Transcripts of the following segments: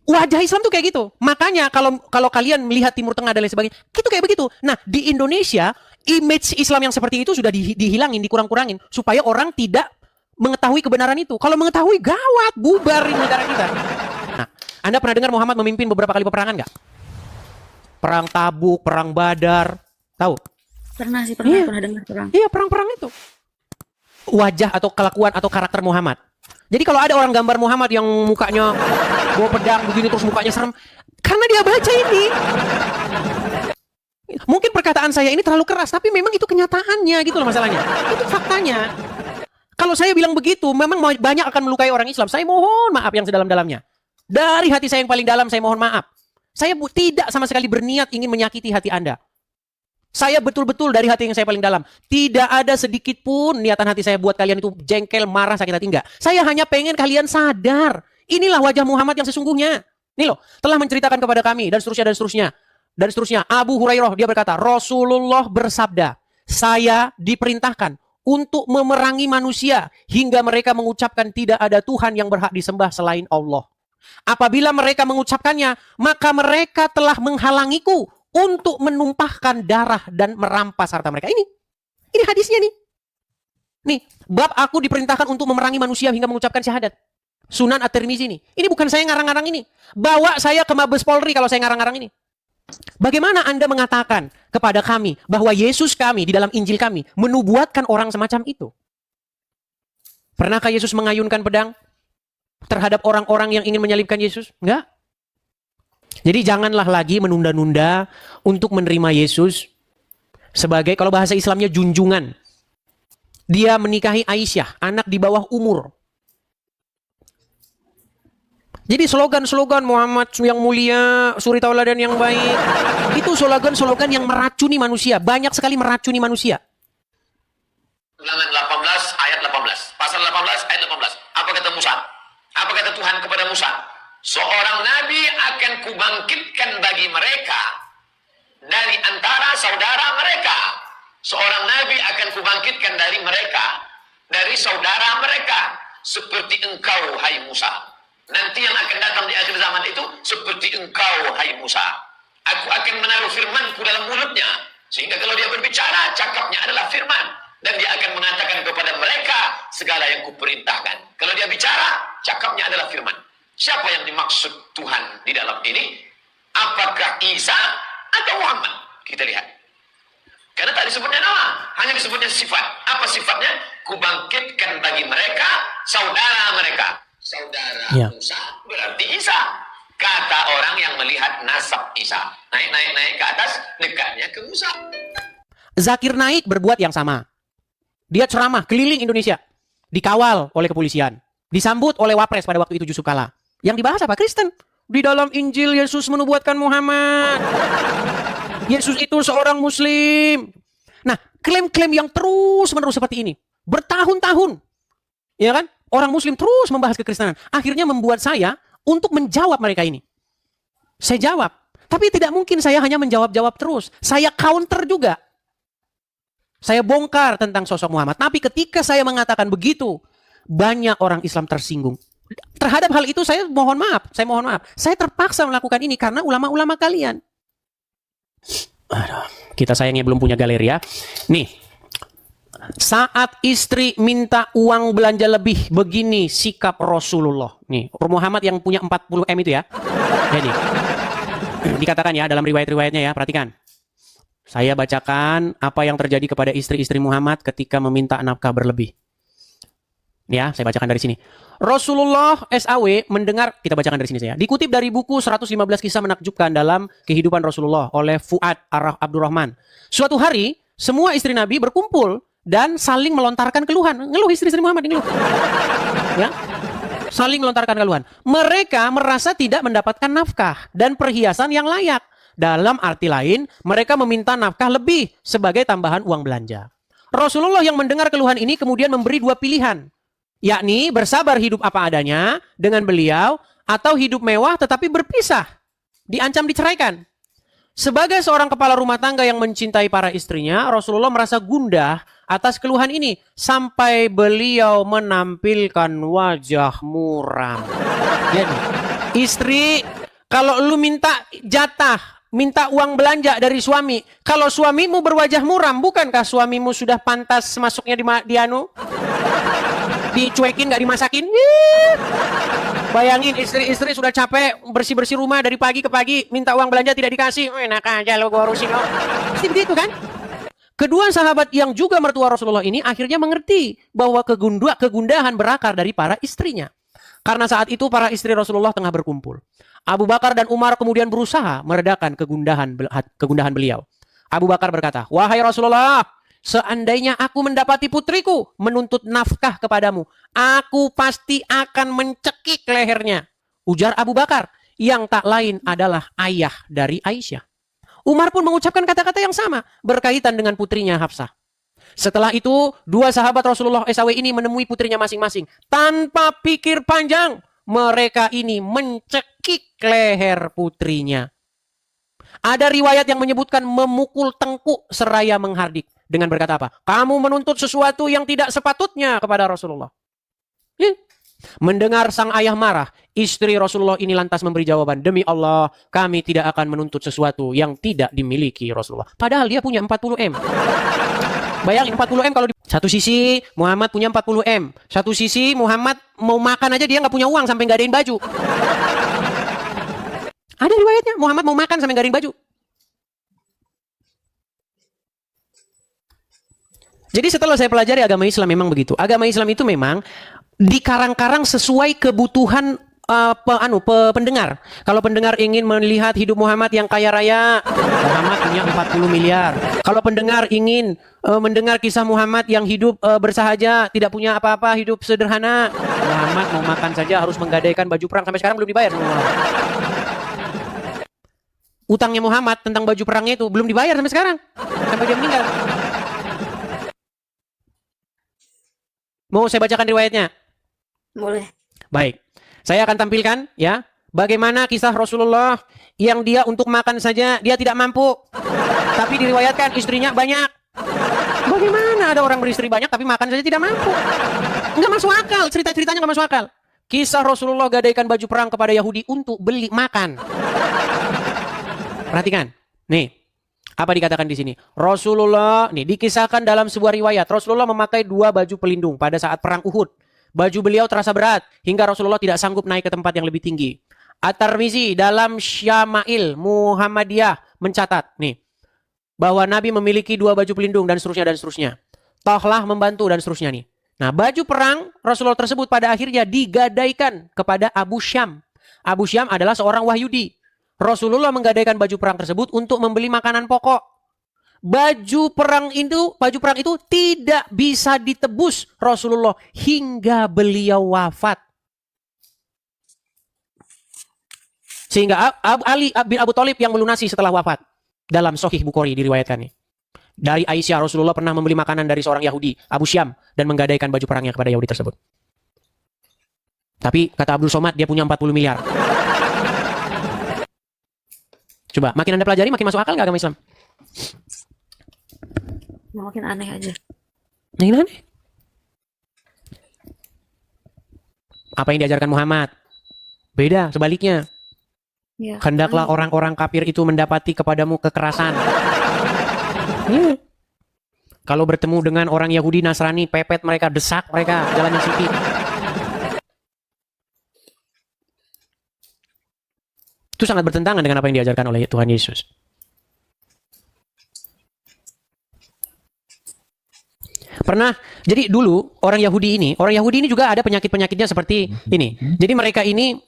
Wajah Islam tuh kayak gitu. Makanya kalau kalian melihat Timur Tengah dan lain sebagainya, itu kayak begitu. Nah, di Indonesia, image Islam yang seperti itu sudah dihilangin, dikurang-kurangin supaya orang tidak mengetahui kebenaran itu. Kalau mengetahui, gawat, bubar di negara kita. Nah, Anda pernah dengar Muhammad memimpin beberapa kali peperangan nggak? Perang Tabuk, perang Badar, tahu? Pernah sih, Iya. pernah dengar perang. Iya, perang-perang itu. Wajah atau kelakuan atau karakter Muhammad. Jadi kalau ada orang gambar Muhammad yang mukanya bawa pedang begini terus mukanya serem, karena dia baca ini. Mungkin perkataan saya ini terlalu keras, tapi memang itu kenyataannya gitu loh masalahnya. Itu faktanya. Kalau saya bilang begitu, memang banyak akan melukai orang Islam. Saya mohon maaf yang sedalam-dalamnya. Dari hati saya yang paling dalam, saya mohon maaf. Saya tidak sama sekali berniat ingin menyakiti hati Anda. Saya betul-betul dari hati yang saya paling dalam. Tidak ada sedikit pun niatan hati saya buat kalian itu jengkel, marah, sakit hati. Enggak. Saya hanya pengen kalian sadar. Inilah wajah Muhammad yang sesungguhnya. Nih loh, telah menceritakan kepada kami, dan seterusnya, dan seterusnya. Dan seterusnya. Abu Hurairah, dia berkata, Rasulullah bersabda, saya diperintahkan untuk memerangi manusia hingga mereka mengucapkan tidak ada Tuhan yang berhak disembah selain Allah. Apabila mereka mengucapkannya, maka mereka telah menghalangiku untuk menumpahkan darah dan merampas harta mereka. Ini hadisnya nih. Nih, bab aku diperintahkan untuk memerangi manusia hingga mengucapkan syahadat. Sunan At-Tirmizi ini. Ini bukan saya ngarang-ngarang ini. Bawa saya ke Mabes Polri kalau saya ngarang-ngarang ini. Bagaimana Anda mengatakan kepada kami bahwa Yesus kami di dalam Injil kami menubuatkan orang semacam itu? Pernahkah Yesus mengayunkan pedang terhadap orang-orang yang ingin menyalibkan Yesus? Enggak. Jadi janganlah lagi menunda-nunda untuk menerima Yesus sebagai, kalau bahasa Islamnya, junjungan. Dia menikahi Aisyah, anak di bawah umur. Jadi slogan-slogan Muhammad yang mulia, suri tauladan yang baik, itu slogan-slogan yang meracuni manusia. Banyak sekali meracuni manusia. Ulangan 18 ayat 18. Pasal 18 ayat 18. Apa kata Musa? Apa kata Tuhan kepada Musa? Seorang nabi akan kubangkitkan bagi mereka dari antara saudara mereka. Seorang nabi akan kubangkitkan dari mereka, dari saudara mereka, seperti engkau, hai Musa. Nanti yang akan datang di akhir zaman itu seperti engkau, hai Musa. Aku akan menaruh firmanku dalam mulutnya, sehingga kalau dia berbicara, cakapnya adalah firman. Dan dia akan mengatakan kepada mereka segala yang kuperintahkan. Kalau dia bicara, cakapnya adalah firman. Siapa yang dimaksud Tuhan di dalam ini? Apakah Isa atau Muhammad? Kita lihat. Karena tak disebutnya nama, hanya disebutnya sifat. Apa sifatnya? Kubangkitkan bagi mereka saudara mereka. Saudara Musa berarti Isa. Kata orang yang melihat nasab Isa. Naik ke atas, dekatnya ke Musa. Zakir Naik berbuat yang sama. Dia ceramah keliling Indonesia. Dikawal oleh kepolisian. Disambut oleh Wapres pada waktu itu Yusuf Kala. Yang dibahas apa? Kristen. Di dalam Injil Yesus menubuatkan Muhammad. Yesus itu seorang Muslim. Nah, klaim-klaim yang terus-menerus seperti ini. Bertahun-tahun. Ya kan? Orang Muslim terus membahas kekristenan. Akhirnya membuat saya untuk menjawab mereka ini. Saya jawab. Tapi tidak mungkin saya hanya menjawab-jawab terus. Saya counter juga. Saya bongkar tentang sosok Muhammad. Tapi ketika saya mengatakan begitu, banyak orang Islam tersinggung. Terhadap hal itu saya mohon maaf. Saya terpaksa melakukan ini karena ulama-ulama kalian. Aduh, kita sayangnya belum punya galeri ya. Nih, saat istri minta uang belanja lebih, begini sikap Rasulullah. Nih, Muhammad yang punya 40 M itu ya. Jadi, dikatakan ya dalam riwayat-riwayatnya ya, perhatikan. Saya bacakan apa yang terjadi kepada istri-istri Muhammad ketika meminta nafkah berlebih. Ya, saya bacakan dari sini. Rasulullah SAW mendengar, kita bacakan dari sini saya. Dikutip dari buku 115 kisah menakjubkan dalam kehidupan Rasulullah oleh Fuad Abdurrahman. Suatu hari, semua istri Nabi berkumpul dan saling melontarkan keluhan. Ngeluh istri-istri Muhammad, ngeluh. Ya. Saling melontarkan keluhan. Mereka merasa tidak mendapatkan nafkah dan perhiasan yang layak. Dalam arti lain, mereka meminta nafkah lebih sebagai tambahan uang belanja. Rasulullah yang mendengar keluhan ini kemudian memberi dua pilihan. Yakni bersabar hidup apa adanya dengan beliau atau hidup mewah tetapi berpisah. Diancam diceraikan. Sebagai seorang kepala rumah tangga yang mencintai para istrinya, Rasulullah merasa gundah atas keluhan ini sampai beliau menampilkan wajah muram. Jadi, istri Kalau lu minta jatah, minta uang belanja dari suami, kalau suamimu berwajah muram, bukankah suamimu sudah pantas masuknya di anu? Dicuekin, gak dimasakin? Bayangin istri sudah capek bersih-bersih rumah dari pagi ke pagi, minta uang belanja tidak dikasih. Enak aja lo, gua urusin lo. Pasti begitu kan? Kedua sahabat yang juga mertua Rasulullah ini akhirnya mengerti bahwa kegundahan berakar dari para istrinya. Karena saat itu para istri Rasulullah tengah berkumpul. Abu Bakar dan Umar kemudian berusaha meredakan kegundahan beliau. Abu Bakar berkata, "Wahai Rasulullah, seandainya aku mendapati putriku menuntut nafkah kepadamu, aku pasti akan mencekik lehernya." Ujar Abu Bakar, yang tak lain adalah ayah dari Aisyah. Umar pun mengucapkan kata-kata yang sama berkaitan dengan putrinya Hafsah. Setelah itu, dua sahabat Rasulullah SAW ini menemui putrinya masing-masing. Tanpa pikir panjang, mereka ini mencekik leher putrinya. Ada riwayat yang menyebutkan memukul tengkuk seraya menghardik. Dengan berkata apa? Kamu menuntut sesuatu yang tidak sepatutnya kepada Rasulullah. Mendengar sang ayah marah, istri Rasulullah ini lantas memberi jawaban, demi Allah, kami tidak akan menuntut sesuatu yang tidak dimiliki Rasulullah. Padahal dia punya 40M. Bayangin 40M kalau satu sisi Muhammad punya 40M. Satu sisi Muhammad mau makan aja dia nggak punya uang sampai ngadain baju. Ada riwayatnya, Muhammad mau makan sampai ngadain baju. Jadi setelah saya pelajari agama Islam memang begitu. Agama Islam itu memang dikarang-karang sesuai kebutuhan pendengar. Kalau pendengar ingin melihat hidup Muhammad yang kaya raya, Muhammad punya 40 miliar. Kalau pendengar ingin mendengar kisah Muhammad yang hidup bersahaja, tidak punya apa-apa, hidup sederhana, Muhammad mau makan saja harus menggadaikan baju perang, sampai sekarang belum dibayar. Utangnya Muhammad tentang baju perangnya itu belum dibayar sampai sekarang, sampai dia meninggal. Mau saya bacakan riwayatnya? Boleh. Baik. Saya akan tampilkan ya bagaimana kisah Rasulullah yang dia untuk makan saja dia tidak mampu. Tapi diriwayatkan istrinya banyak. Bagaimana ada orang beristri banyak tapi makan saja tidak mampu? Enggak masuk akal, cerita-ceritanya enggak masuk akal. Kisah Rasulullah gadaikan baju perang kepada Yahudi untuk beli makan. Perhatikan. Nih. Apa dikatakan di sini? Rasulullah, nih dikisahkan dalam sebuah riwayat, Rasulullah memakai 2 baju pelindung pada saat perang Uhud. Baju beliau terasa berat hingga Rasulullah tidak sanggup naik ke tempat yang lebih tinggi. At-Tirmizi dalam Syama'il Muhammadiyah mencatat nih bahwa Nabi memiliki 2 baju pelindung dan seterusnya. Tohlah membantu dan seterusnya nih. Nah, baju perang Rasulullah tersebut pada akhirnya digadaikan kepada Abu Syam. Abu Syam adalah seorang Wahyudi. Rasulullah menggadaikan baju perang tersebut untuk membeli makanan pokok. Baju perang itu tidak bisa ditebus Rasulullah hingga beliau wafat. Sehingga Ali bin Abu Thalib yang melunasi setelah wafat. Dalam Sahih Bukhari diriwayatkan nih. Dari Aisyah, Rasulullah pernah membeli makanan dari seorang Yahudi, Abu Syam, dan menggadaikan baju perangnya kepada Yahudi tersebut. Tapi kata Abdul Somad dia punya 40 miliar. Coba, makin Anda pelajari, makin masuk akal nggak agama Islam? Makin aneh aja. Makin aneh. Apa yang diajarkan Muhammad? Beda, sebaliknya. Ya, Hendaklah orang-orang kafir itu mendapati kepadamu kekerasan. Kalau bertemu dengan orang Yahudi, Nasrani, pepet mereka, desak mereka, jalan yang sempit. Itu sangat bertentangan dengan apa yang diajarkan oleh Tuhan Yesus. Pernah, jadi dulu orang Yahudi ini juga ada penyakit-penyakitnya seperti ini. Jadi mereka ini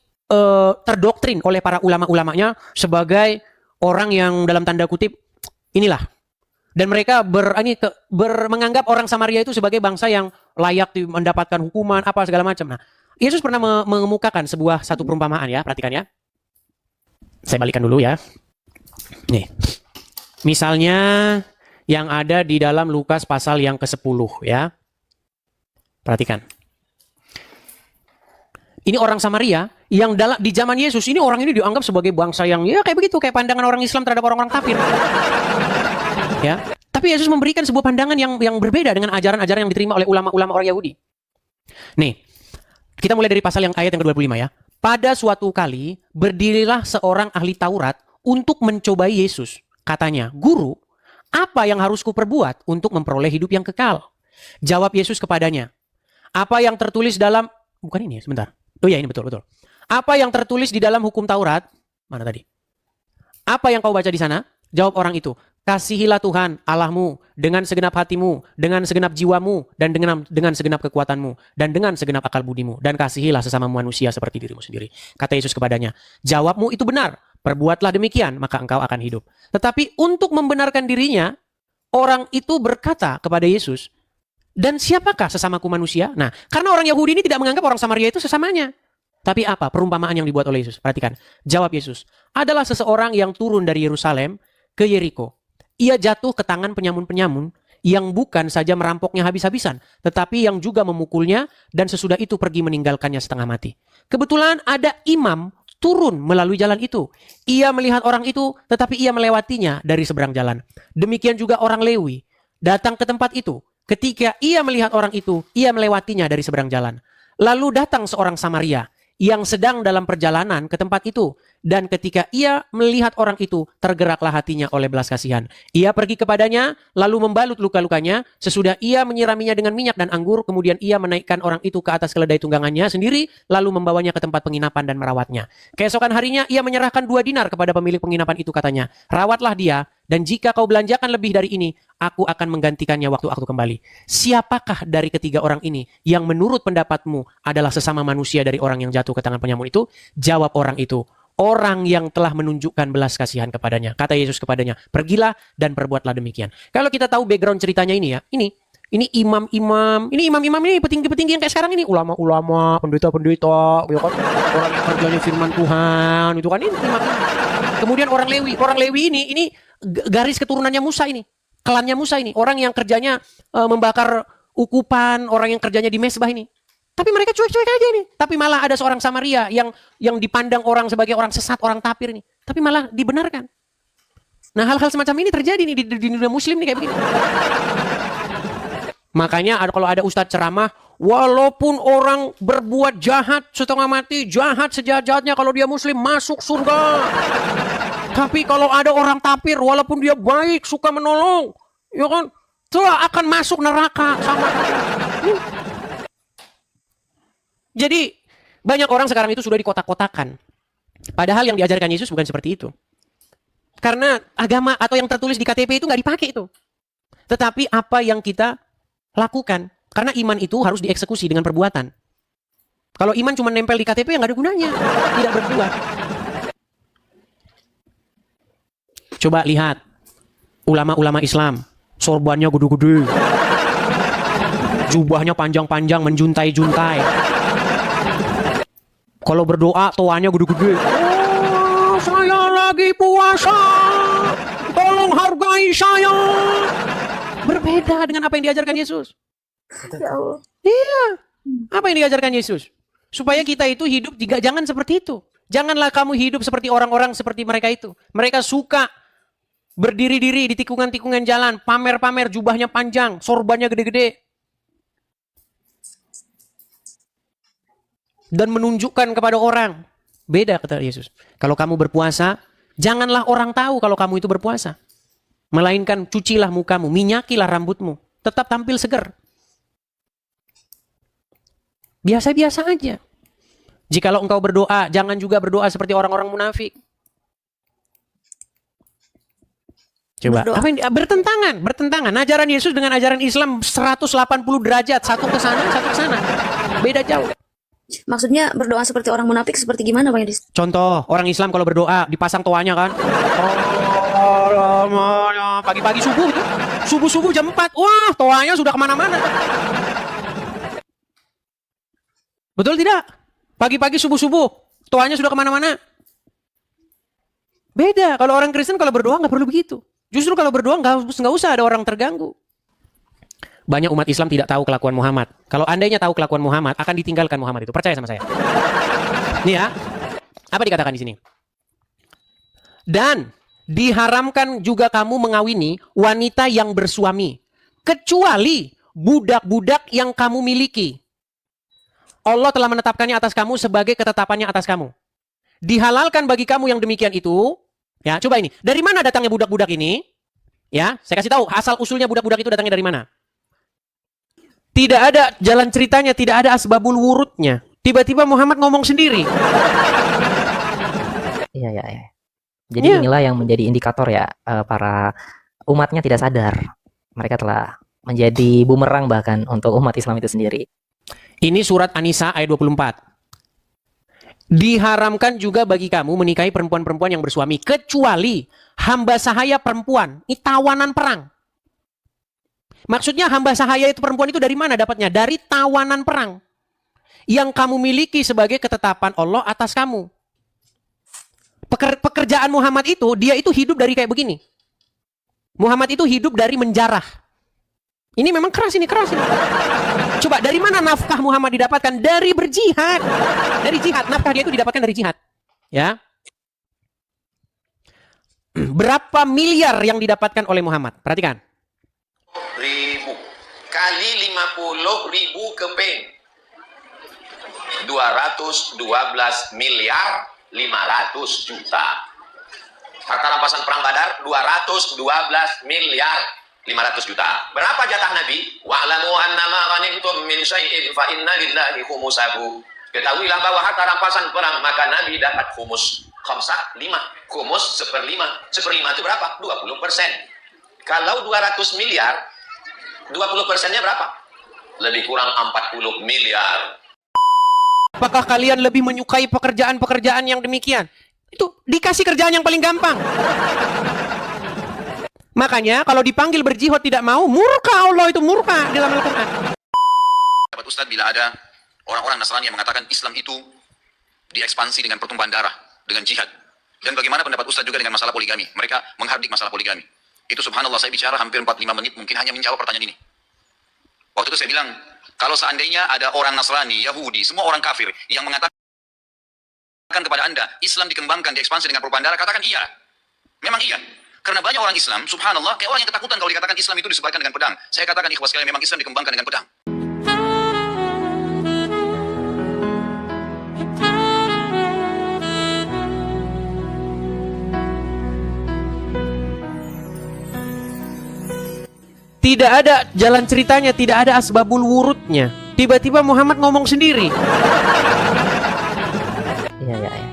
terdoktrin oleh para ulama-ulamanya sebagai orang yang dalam tanda kutip inilah. Dan mereka menganggap orang Samaria itu sebagai bangsa yang layak mendapatkan hukuman apa segala macam. Nah, Yesus pernah mengemukakan satu perumpamaan ya, perhatikan ya. Saya balikan dulu ya. Nih. Misalnya yang ada di dalam Lukas pasal yang ke-10 ya. Perhatikan. Ini orang Samaria yang di zaman Yesus ini orang ini dianggap sebagai bangsa yang ya kayak begitu, kayak pandangan orang Islam terhadap orang-orang kafir. Ya. Tapi Yesus memberikan sebuah pandangan yang berbeda dengan ajaran-ajaran yang diterima oleh ulama-ulama orang Yahudi. Nih. Kita mulai dari pasal ayat yang ke-25 ya. Pada suatu kali berdirilah seorang ahli Taurat untuk mencobai Yesus. Katanya, "Guru, apa yang harus kuperbuat untuk memperoleh hidup yang kekal?" Jawab Yesus kepadanya, "Apa yang tertulis dalam..." Bukan ini ya, sebentar. Oh ya, ini betul. Apa yang tertulis di dalam hukum Taurat? Mana tadi? "Apa yang kau baca di sana?" Jawab orang itu, "Kasihilah Tuhan Allahmu dengan segenap hatimu, dengan segenap jiwamu, dan dengan segenap kekuatanmu, dan dengan segenap akal budimu, dan kasihilah sesama manusia seperti dirimu sendiri." Kata Yesus kepadanya, "Jawabmu itu benar, perbuatlah demikian, maka engkau akan hidup." Tetapi untuk membenarkan dirinya, orang itu berkata kepada Yesus, "Dan siapakah sesamaku manusia?" Nah, karena orang Yahudi ini tidak menganggap orang Samaria itu sesamanya. Tapi apa perumpamaan yang dibuat oleh Yesus? Perhatikan, jawab Yesus, "Adalah seseorang yang turun dari Yerusalem ke Yeriko. Ia jatuh ke tangan penyamun-penyamun yang bukan saja merampoknya habis-habisan, tetapi yang juga memukulnya dan sesudah itu pergi meninggalkannya setengah mati. Kebetulan ada imam turun melalui jalan itu. Ia melihat orang itu, tetapi ia melewatinya dari seberang jalan. Demikian juga orang Lewi datang ke tempat itu. Ketika ia melihat orang itu, ia melewatinya dari seberang jalan. Lalu datang seorang Samaria yang sedang dalam perjalanan ke tempat itu. Dan ketika ia melihat orang itu, tergeraklah hatinya oleh belas kasihan. Ia pergi kepadanya, lalu membalut luka-lukanya. Sesudah ia menyiraminya dengan minyak dan anggur, kemudian ia menaikkan orang itu ke atas keledai tunggangannya sendiri, lalu membawanya ke tempat penginapan dan merawatnya. Keesokan harinya ia menyerahkan 2 dinar kepada pemilik penginapan itu, katanya, "Rawatlah dia, dan jika kau belanjakan lebih dari ini, aku akan menggantikannya waktu aku kembali." Siapakah dari ketiga orang ini yang menurut pendapatmu adalah sesama manusia dari orang yang jatuh ke tangan penyamun itu? Jawab orang itu, "Orang yang telah menunjukkan belas kasihan kepadanya." Kata Yesus kepadanya, "Pergilah dan perbuatlah demikian." Kalau kita tahu background ceritanya ini ya, ini imam-imam ini petinggi-petinggi yang kayak sekarang ini, ulama-ulama, pendeta-pendeta, ya kan? Orang yang kerjanya firman Tuhan, itu kan ini imam. Kemudian orang Lewi ini garis keturunannya Musa ini, klannya Musa ini, orang yang kerjanya membakar ukupan, orang yang kerjanya di mesbah ini. Tapi mereka cuek-cuek aja nih. Tapi malah ada seorang Samaria yang dipandang orang sebagai orang sesat, orang tapir nih. Tapi malah dibenarkan. Nah, hal-hal semacam ini terjadi nih di dunia muslim nih kayak begini. Makanya kalau ada ustadz ceramah, walaupun orang berbuat jahat setengah mati, jahat sejahat-jahatnya, kalau dia muslim masuk surga. Tapi kalau ada orang tapir, walaupun dia baik, suka menolong, ya kan, telah akan masuk neraka sama. Jadi banyak orang sekarang itu sudah dikotak-kotakan. Padahal yang diajarkan Yesus bukan seperti itu. Karena agama atau yang tertulis di KTP itu nggak dipakai itu. Tetapi apa yang kita lakukan. Karena iman itu harus dieksekusi dengan perbuatan. Kalau iman cuma nempel di KTP yang nggak ada gunanya. Tidak berbuat. Coba lihat ulama-ulama Islam. Sorbannya gede-gede. Jubahnya panjang-panjang menjuntai-juntai. Kalau berdoa, toanya gede-gede. "Oh, saya lagi puasa. Tolong hargai saya." Berbeda dengan apa yang diajarkan Yesus. Ya Allah. Iya. Apa yang diajarkan Yesus? Supaya kita itu hidup jangan seperti itu. Janganlah kamu hidup seperti orang-orang seperti mereka itu. Mereka suka berdiri-diri di tikungan-tikungan jalan, pamer-pamer, jubahnya panjang, sorbannya gede-gede. Dan menunjukkan kepada orang. Beda kata Yesus. Kalau kamu berpuasa, janganlah orang tahu kalau kamu itu berpuasa. Melainkan cucilah mukamu, minyakilah rambutmu. Tetap tampil segar. Biasa-biasa aja. Jikalau engkau berdoa, jangan juga berdoa seperti orang-orang munafik. Coba, apa yang bertentangan. Ajaran Yesus dengan ajaran Islam 180 derajat, satu ke sana, satu ke sana. Beda jauh. Maksudnya berdoa seperti orang munafik seperti gimana Bang Yudis? Contoh, orang Islam kalau berdoa dipasang toanya kan. Pagi-pagi subuh itu. Subuh-subuh jam 4. Wah, toanya sudah kemana-mana. Betul tidak? Pagi-pagi subuh-subuh, toanya sudah kemana-mana. Beda, kalau orang Kristen kalau berdoa nggak perlu begitu. Justru kalau berdoa nggak usah ada orang terganggu. Banyak umat Islam tidak tahu kelakuan Muhammad. Kalau andainya tahu kelakuan Muhammad, akan ditinggalkan Muhammad itu. Percaya sama saya. Nih ya, apa dikatakan di sini? Dan diharamkan juga kamu mengawini wanita yang bersuami, kecuali budak-budak yang kamu miliki. Allah telah menetapkannya atas kamu sebagai ketetapannya atas kamu. Dihalalkan bagi kamu yang demikian itu. Ya, coba ini. Dari mana datangnya budak-budak ini? Ya, saya kasih tahu asal usulnya budak-budak itu datangnya dari mana. Tidak ada jalan ceritanya, tidak ada asbabul wurudnya. Tiba-tiba Muhammad ngomong sendiri. Iya, iya, iya. Jadi inilah yang menjadi indikator ya, para umatnya tidak sadar. Mereka telah menjadi bumerang bahkan untuk umat Islam itu sendiri. Ini surat An-Nisa ayat 24. Diharamkan juga bagi kamu menikahi perempuan-perempuan yang bersuami kecuali hamba sahaya perempuan. Ini tawanan perang. Maksudnya hamba sahaya itu perempuan itu dari mana dapatnya? Dari tawanan perang yang kamu miliki sebagai ketetapan Allah atas kamu. Pekerjaan Muhammad itu, dia itu hidup dari kayak begini. Muhammad itu hidup dari menjarah. Ini memang keras ini, keras ini. Coba dari mana nafkah Muhammad didapatkan? Dari berjihad. Dari jihad, nafkah dia itu didapatkan dari jihad. Ya. Berapa miliar yang didapatkan oleh Muhammad? Perhatikan. 1.000 kali 50.000 keping 212 miliar 500 juta. Harta rampasan perang Badar 212 miliar 500 juta. Berapa jatah Nabi? Wa'lamu annama ghanimtum min syai'in fa inna lillahi khumusahu. Ketahuilah bahwa harta rampasan perang maka Nabi dapat khumus. Khamsah 5, khumus 1/5. 1/5 itu berapa? 20%. Kalau 200 miliar, 20%-nya berapa? Lebih kurang 40 miliar. Apakah kalian lebih menyukai pekerjaan-pekerjaan yang demikian? Itu dikasih kerjaan yang paling gampang. Makanya kalau dipanggil berjihad tidak mau, murka Allah itu, murka dalam Al-Quran. Dapat Ustadz, bila ada orang-orang Nasrani yang mengatakan Islam itu diekspansi dengan pertumpahan darah, dengan jihad. Dan bagaimana pendapat Ustadz juga dengan masalah poligami? Mereka menghardik masalah poligami. Itu subhanallah, saya bicara hampir 45 menit mungkin hanya menjawab pertanyaan ini. Waktu itu saya bilang, kalau seandainya ada orang Nasrani, Yahudi, semua orang kafir yang mengatakan kepada Anda, Islam dikembangkan, diekspansi dengan pertumpahan darah, katakan iya. Memang iya. Karena banyak orang Islam, subhanallah, kayak orang yang ketakutan kalau dikatakan Islam itu disebarkan dengan pedang. Saya katakan ikhwas sekalian, memang Islam dikembangkan dengan pedang. Tidak ada jalan ceritanya, tidak ada asbabul wurudnya. Tiba-tiba Muhammad ngomong sendiri. Iya, iya, iya.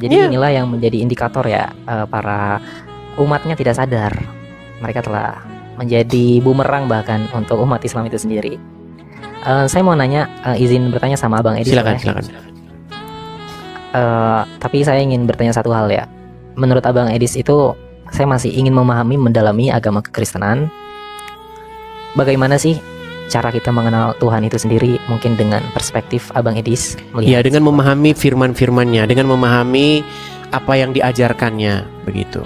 Jadi inilah yang menjadi indikator ya, para umatnya tidak sadar. Mereka telah menjadi bumerang bahkan untuk umat Islam itu sendiri. Saya mau nanya, izin bertanya sama Abang Edis. Silakan, ya? silakan. Tapi saya ingin bertanya satu hal ya. Menurut Abang Edis itu, saya masih ingin memahami, mendalami agama kekristenan. Bagaimana sih cara kita mengenal Tuhan itu sendiri, mungkin dengan perspektif Abang Edis melihat? Ya, dengan memahami firman-firmannya, dengan memahami apa yang diajarkannya, begitu.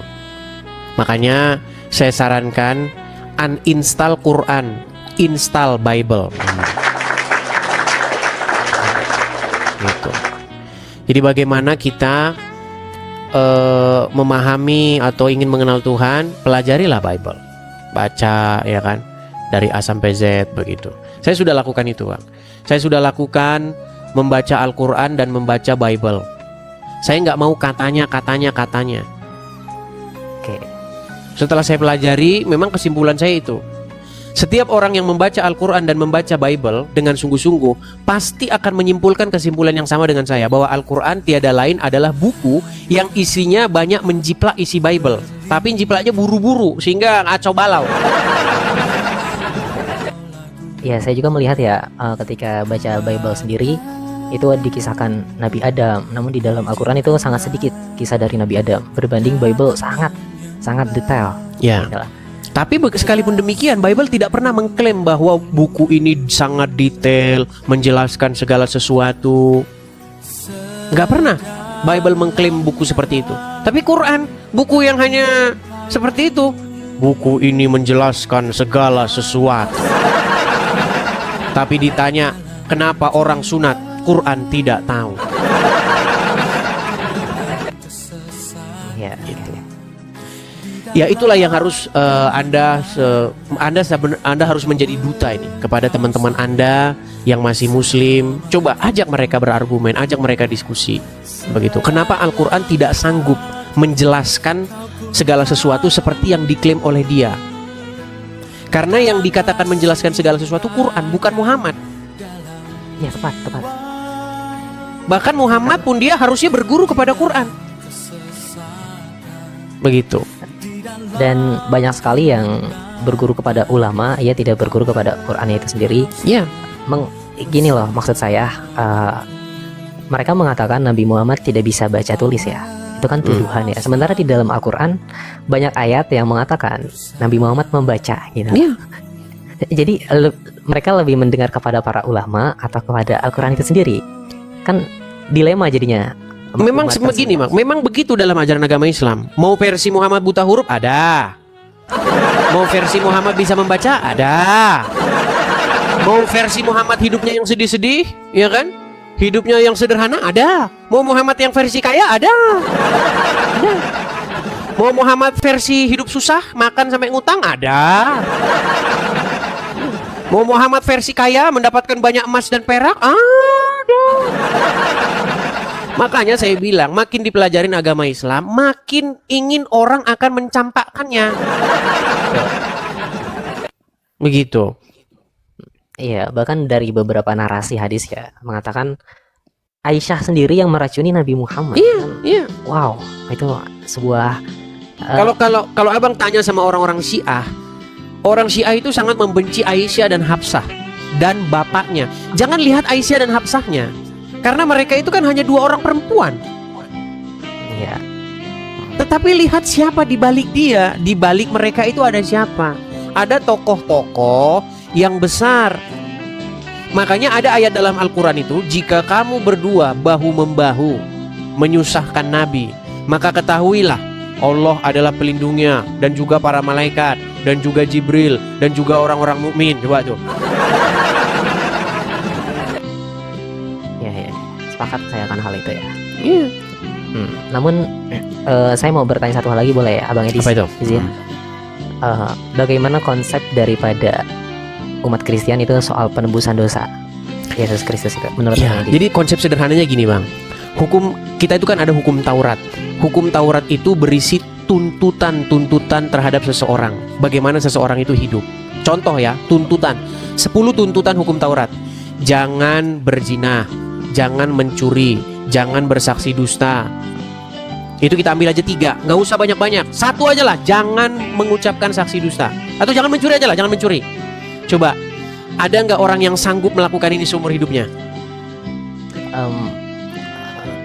Makanya saya sarankan uninstall Quran, install Bible. Gitu. Jadi bagaimana kita memahami atau ingin mengenal Tuhan, pelajarilah Bible. Baca, ya kan? Dari A sampai Z, begitu. Saya sudah lakukan itu, Bang. Saya sudah lakukan membaca Al-Quran dan membaca Bible. Saya nggak mau katanya. Oke. Setelah saya pelajari, memang kesimpulan saya itu. Setiap orang yang membaca Al-Quran dan membaca Bible dengan sungguh-sungguh pasti akan menyimpulkan kesimpulan yang sama dengan saya, bahwa Al-Quran tiada lain adalah buku yang isinya banyak menjiplak isi Bible, tapi jiplaknya buru-buru sehingga ngacau balau. Ya, saya juga melihat ya, ketika baca Bible sendiri itu dikisahkan Nabi Adam, namun di dalam Al-Quran itu sangat sedikit kisah dari Nabi Adam berbanding Bible sangat detail. Ya. Itulah. Tapi sekalipun demikian, Bible tidak pernah mengklaim bahwa buku ini sangat detail, menjelaskan segala sesuatu. Nggak pernah Bible mengklaim buku seperti itu. Tapi Quran, buku yang hanya seperti itu. Buku ini menjelaskan segala sesuatu. Tapi ditanya, kenapa orang sunat, Quran tidak tahu. Ya, gitu. Ya itulah yang harus Anda harus menjadi duta ini kepada teman-teman Anda yang masih Muslim. Coba ajak mereka berargumen, ajak mereka diskusi. Begitu. Kenapa Al-Quran tidak sanggup menjelaskan segala sesuatu seperti yang diklaim oleh dia? Karena yang dikatakan menjelaskan segala sesuatu Quran, bukan Muhammad. Ya, tepat. Bahkan Muhammad pun dia harusnya berguru kepada Quran. Begitu. Dan banyak sekali yang berguru kepada ulama, ia tidak berguru kepada Qurannya itu sendiri. Ya. Gini loh, maksud saya, mereka mengatakan Nabi Muhammad tidak bisa baca tulis ya. Itu kan tuduhan ya. Sementara di dalam Al-Quran banyak ayat yang mengatakan Nabi Muhammad membaca gitu. Ya. Jadi mereka lebih mendengar kepada para ulama atau kepada Al-Quran itu sendiri. Kan dilema jadinya. Memang begini, Mak. Memang begitu dalam ajaran agama Islam. Mau versi Muhammad buta huruf ada. Mau versi Muhammad bisa membaca ada. Mau versi Muhammad hidupnya yang sedih-sedih, ya kan? Hidupnya yang sederhana ada. Mau Muhammad yang versi kaya ada. Ada. Mau Muhammad versi hidup susah, makan sampai ngutang ada. Mau Muhammad versi kaya mendapatkan banyak emas dan perak ada. Makanya saya bilang makin dipelajarin agama Islam, makin ingin orang akan mencampakkannya. Begitu. Iya, bahkan dari beberapa narasi hadis ya mengatakan Aisyah sendiri yang meracuni Nabi Muhammad. Iya. Wow, itu sebuah Kalau abang tanya sama orang-orang Syiah, orang Syiah itu sangat membenci Aisyah dan Hafsah dan bapaknya. Jangan lihat Aisyah dan Hafsahnya, karena mereka itu kan hanya dua orang perempuan. Iya. Tetapi lihat siapa di balik dia. Di balik mereka itu ada siapa? Ada tokoh-tokoh yang besar. Makanya ada ayat dalam Al-Quran itu, jika kamu berdua bahu-membahu menyusahkan Nabi, maka ketahuilah Allah adalah pelindungnya, dan juga para malaikat, dan juga Jibril, dan juga orang-orang mukmin. Coba tuh. Ya. Sepakat saya akan hal itu ya. Iya. Namun saya mau bertanya satu hal lagi, boleh ya, Abang Edis? Apa itu? Izin ya. Bagaimana konsep daripada umat Kristen itu soal penebusan dosa Yesus Kristus itu menurut Ya, Abang Edis? jadi konsep sederhananya gini, Bang. Hukum kita itu kan ada hukum Taurat. Hukum Taurat itu berisi tuntutan-tuntutan terhadap seseorang. Bagaimana seseorang itu hidup. Contoh ya, tuntutan. 10 tuntutan hukum Taurat. Jangan berzina, jangan mencuri, jangan bersaksi dusta. Itu kita ambil aja 3, nggak usah banyak-banyak. 1 aja lah, jangan mengucapkan saksi dusta. Atau jangan mencuri aja lah, jangan mencuri. Coba, ada nggak orang yang sanggup melakukan ini seumur hidupnya?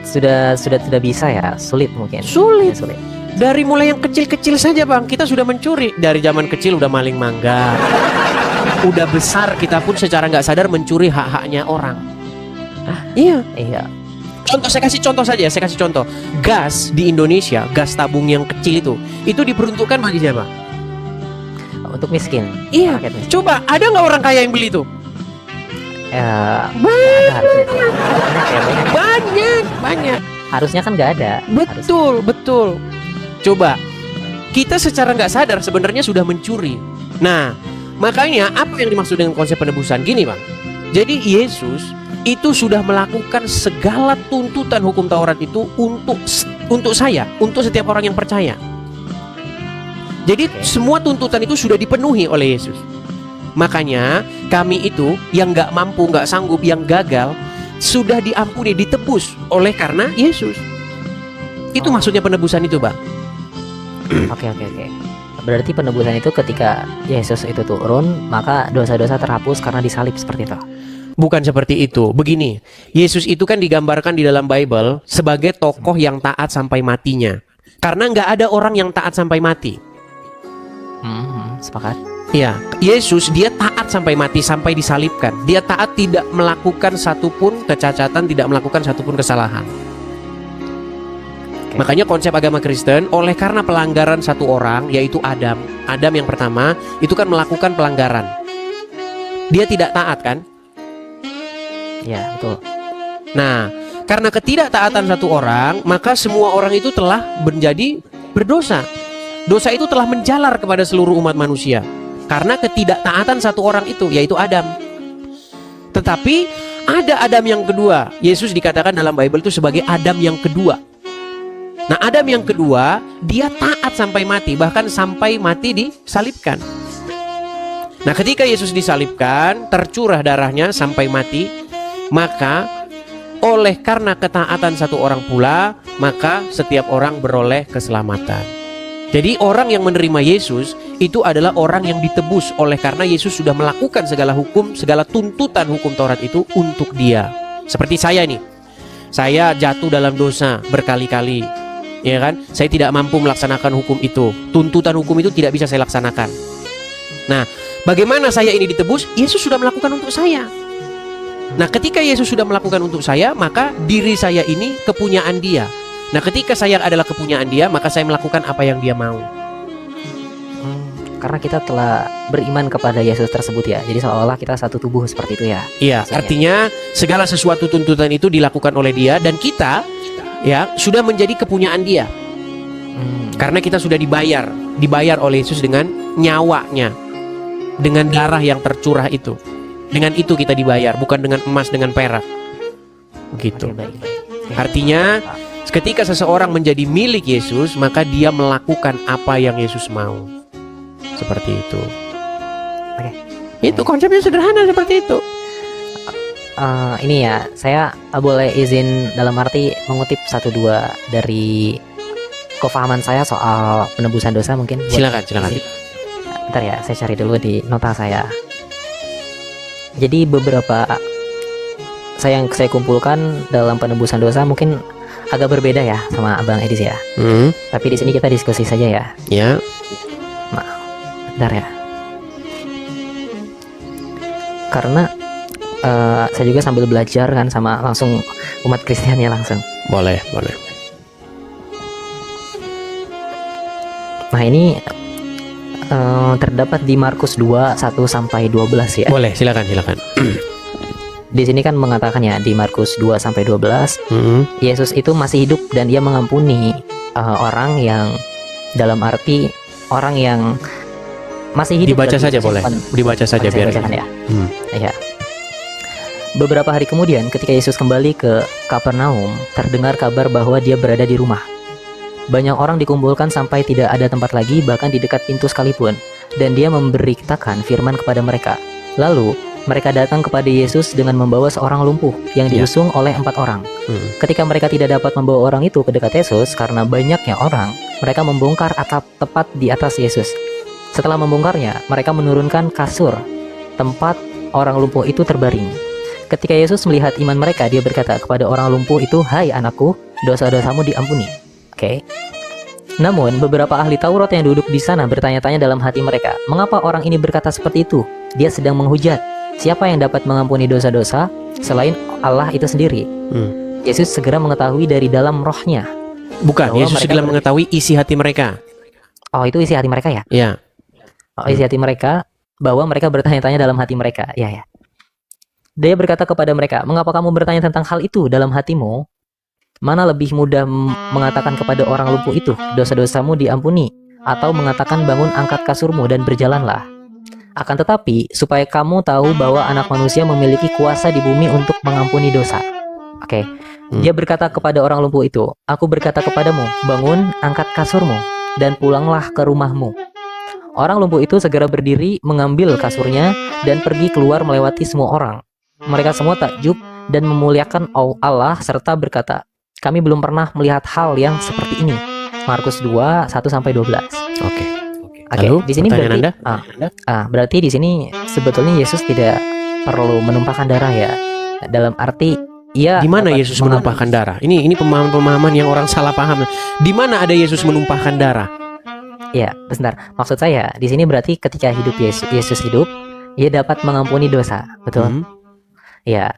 Sudah bisa ya, sulit mungkin. Sulit. Ya, sulit. Dari mulai yang kecil-kecil saja, Bang, kita sudah mencuri. Dari zaman kecil udah maling mangga. Udah besar kita pun secara nggak sadar mencuri hak-haknya orang. Iya. Contoh, saya kasih contoh. Gas di Indonesia, gas tabung yang kecil itu diperuntukkan bagi siapa? Untuk miskin. Iya. Rakyat miskin. Coba, ada nggak orang kaya yang beli itu? Ada harusnya sih. Banyak. Harusnya kan nggak ada. Betul. Coba, kita secara nggak sadar sebenarnya sudah mencuri. Nah, makanya apa yang dimaksud dengan konsep penebusan? Gini, Bang. Jadi Yesus itu sudah melakukan segala tuntutan hukum Taurat itu untuk saya, untuk setiap orang yang percaya. Jadi semua tuntutan itu sudah dipenuhi oleh Yesus. Makanya kami itu yang nggak mampu, nggak sanggup, yang gagal sudah diampuni, ditebus oleh karena Yesus. Itu maksudnya penebusan itu, Bang. Oke. Berarti penebusan itu ketika Yesus itu turun, maka dosa-dosa terhapus karena disalib seperti itu. Bukan seperti itu. Begini, Yesus itu kan digambarkan di dalam Bible sebagai tokoh yang taat sampai matinya. Karena nggak ada orang yang taat sampai mati. Sepakat. Iya, Yesus dia taat sampai mati, sampai disalibkan. Dia taat, tidak melakukan satupun kecacatan, tidak melakukan satupun kesalahan. Makanya konsep agama Kristen, oleh karena pelanggaran satu orang, yaitu Adam yang pertama, itu kan melakukan pelanggaran. Dia tidak taat kan? Ya, betul. Nah, karena ketidaktaatan satu orang, maka semua orang itu telah menjadi berdosa. Dosa itu telah menjalar kepada seluruh umat manusia karena ketidaktaatan satu orang itu, yaitu Adam. Tetapi ada Adam yang kedua. Yesus dikatakan dalam Bible itu sebagai Adam yang kedua. Nah, Adam yang kedua, dia taat sampai mati, bahkan sampai mati disalibkan. Nah, ketika Yesus disalibkan, tercurah darahnya sampai mati, maka oleh karena ketaatan satu orang pula, maka setiap orang beroleh keselamatan. Jadi orang yang menerima Yesus itu adalah orang yang ditebus oleh karena Yesus sudah melakukan segala hukum, segala tuntutan hukum Taurat itu untuk dia. Seperti saya nih, saya jatuh dalam dosa berkali-kali, ya kan? Saya tidak mampu melaksanakan hukum itu. Tuntutan hukum itu tidak bisa saya laksanakan. Nah, bagaimana saya ini ditebus? Yesus sudah melakukan untuk saya. Nah, ketika Yesus sudah melakukan untuk saya, maka diri saya ini kepunyaan Dia. Nah, ketika saya adalah kepunyaan Dia, maka saya melakukan apa yang Dia mau. Karena kita telah beriman kepada Yesus tersebut ya. Jadi seolah-olah kita satu tubuh seperti itu ya. Iya, artinya segala sesuatu tuntutan itu dilakukan oleh Dia, dan kita ya sudah menjadi kepunyaan Dia. Karena kita sudah dibayar oleh Yesus dengan nyawanya, dengan darah yang tercurah itu. Dengan itu kita dibayar, bukan dengan emas, dengan perak. Begitu. Oke, baik. Artinya ketika seseorang menjadi milik Yesus, maka dia melakukan apa yang Yesus mau. Seperti itu. Oke. Itu konsepnya sederhana seperti itu. Ini ya, saya boleh izin dalam arti mengutip 1-2 dari kefahaman saya soal penebusan dosa mungkin. Silakan. Bentar ya, saya cari dulu di nota saya. Jadi beberapa yang saya kumpulkan dalam penebusan dosa mungkin agak berbeda ya sama Abang Edis ya. Tapi di sini kita diskusi saja ya. Ya. Bentar ya. Karena saya juga sambil belajar kan sama langsung umat Kristen ya langsung. Boleh. Nah, ini terdapat di Markus 2, 1-12 ya. Boleh, silakan. Di sini kan mengatakan ya di Markus 2-12, Yesus itu masih hidup dan dia mengampuni orang yang, dalam arti orang yang masih hidup. Dibaca saja boleh. Dibaca saja biar. Ya. Ya. Beberapa hari kemudian ketika Yesus kembali ke Kapernaum, terdengar kabar bahwa dia berada di rumah. Banyak orang dikumpulkan sampai tidak ada tempat lagi, bahkan di dekat pintu sekalipun. Dan dia memberitakan firman kepada mereka. Lalu mereka datang kepada Yesus dengan membawa seorang lumpuh yang diusung oleh 4 orang. Ketika mereka tidak dapat membawa orang itu ke dekat Yesus karena banyaknya orang, mereka membongkar atap tepat di atas Yesus. Setelah membongkarnya, mereka menurunkan kasur tempat orang lumpuh itu terbaring. Ketika Yesus melihat iman mereka, dia berkata kepada orang lumpuh itu, "Hai anakku, dosa-dosamu diampuni." Oke. Namun beberapa ahli Taurat yang duduk di sana bertanya-tanya dalam hati mereka, mengapa orang ini berkata seperti itu? Dia sedang menghujat. Siapa yang dapat mengampuni dosa-dosa selain Allah itu sendiri? Yesus segera mengetahui dari dalam rohnya. Bukan, Yesus segera mengetahui isi hati mereka. Oh, itu isi hati mereka ya? Ya. Oh, isi hati mereka, bahwa mereka bertanya-tanya dalam hati mereka. Ya. Dia berkata kepada mereka, mengapa kamu bertanya tentang hal itu dalam hatimu? Mana lebih mudah mengatakan kepada orang lumpuh itu, dosa-dosamu diampuni, atau mengatakan bangun, angkat kasurmu dan berjalanlah. Akan tetapi, supaya kamu tahu bahwa anak manusia memiliki kuasa di bumi untuk mengampuni dosa. Oke. Dia berkata kepada orang lumpuh itu, aku berkata kepadamu, bangun, angkat kasurmu, dan pulanglah ke rumahmu. Orang lumpuh itu segera berdiri, mengambil kasurnya, dan pergi keluar melewati semua orang. Mereka semua takjub dan memuliakan Allah serta berkata, kami belum pernah melihat hal yang seperti ini. Markus 2, 1-12. Oke. Lalu, di sini berarti Anda? Berarti di sini sebetulnya Yesus tidak perlu menumpahkan darah ya. Dalam arti di mana Yesus menumpahkan darah? Ini pemahaman-pemahaman yang orang salah paham. Di mana ada Yesus menumpahkan darah? Ya, sebentar. Maksud saya di sini berarti ketika hidup Yesus hidup, ia dapat mengampuni dosa, betul? Ya.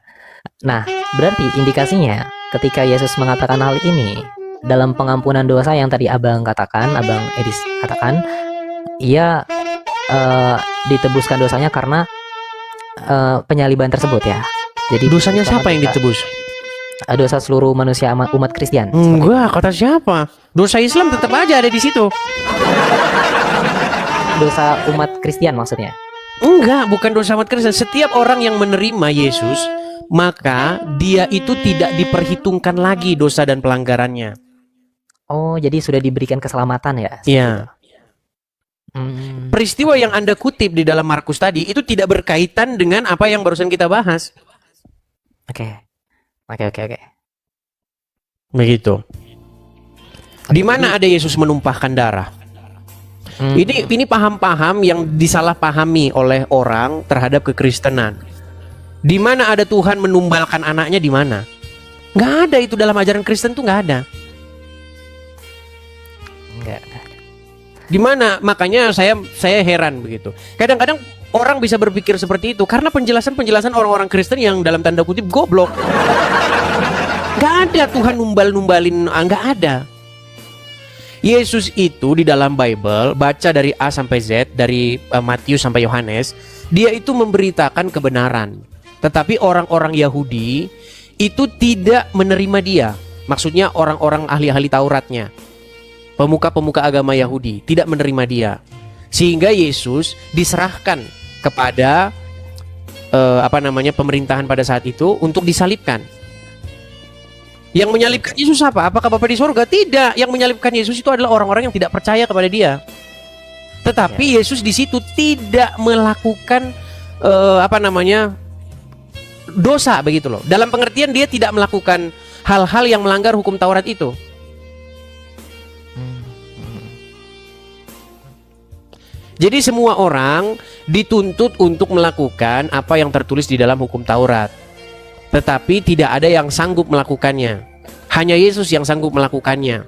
Nah, berarti indikasinya ketika Yesus mengatakan hal ini dalam pengampunan dosa yang tadi Abang Edis katakan, ia ditebuskan dosanya karena penyaliban tersebut ya. Jadi dosanya siapa yang ditebus? Dosa seluruh manusia umat Kristen. Enggak, kata siapa? Dosa Islam tetap aja ada di situ. Dosa umat Kristen maksudnya. Enggak, bukan dosa umat Kristen. Setiap orang yang menerima Yesus, maka dia itu tidak diperhitungkan lagi dosa dan pelanggarannya. Oh, jadi sudah diberikan keselamatan ya? Iya. Hmm. Peristiwa yang Anda kutip di dalam Markus tadi itu tidak berkaitan dengan apa yang barusan kita bahas. Oke. Begitu. Di mana ada Yesus menumpahkan darah? Ini paham-paham yang disalahpahami oleh orang terhadap kekristenan. Di mana ada Tuhan menumbalkan anaknya, di mana? Nggak ada itu dalam ajaran Kristen tuh, nggak ada. Enggak. Di mana? Makanya saya heran begitu. Kadang-kadang orang bisa berpikir seperti itu karena penjelasan orang-orang Kristen yang dalam tanda kutip goblok. Nggak ada Tuhan numbalin, nggak ada. Yesus itu di dalam Bible, baca dari A sampai Z, dari Matius sampai Yohanes, dia itu memberitakan kebenaran. Tetapi orang-orang Yahudi itu tidak menerima dia. Maksudnya orang-orang ahli-ahli Tauratnya, pemuka-pemuka agama Yahudi tidak menerima dia. Sehingga Yesus diserahkan kepada pemerintahan pada saat itu untuk disalibkan. Yang menyalibkan Yesus apa? Apakah Bapa di sorga? Tidak. Yang menyalibkan Yesus itu adalah orang-orang yang tidak percaya kepada dia. Tetapi Yesus di situ tidak melakukan dosa begitu loh. Dalam pengertian dia tidak melakukan hal-hal yang melanggar hukum Taurat itu. Jadi semua orang dituntut untuk melakukan apa yang tertulis di dalam hukum Taurat. Tetapi tidak ada yang sanggup melakukannya. Hanya Yesus yang sanggup melakukannya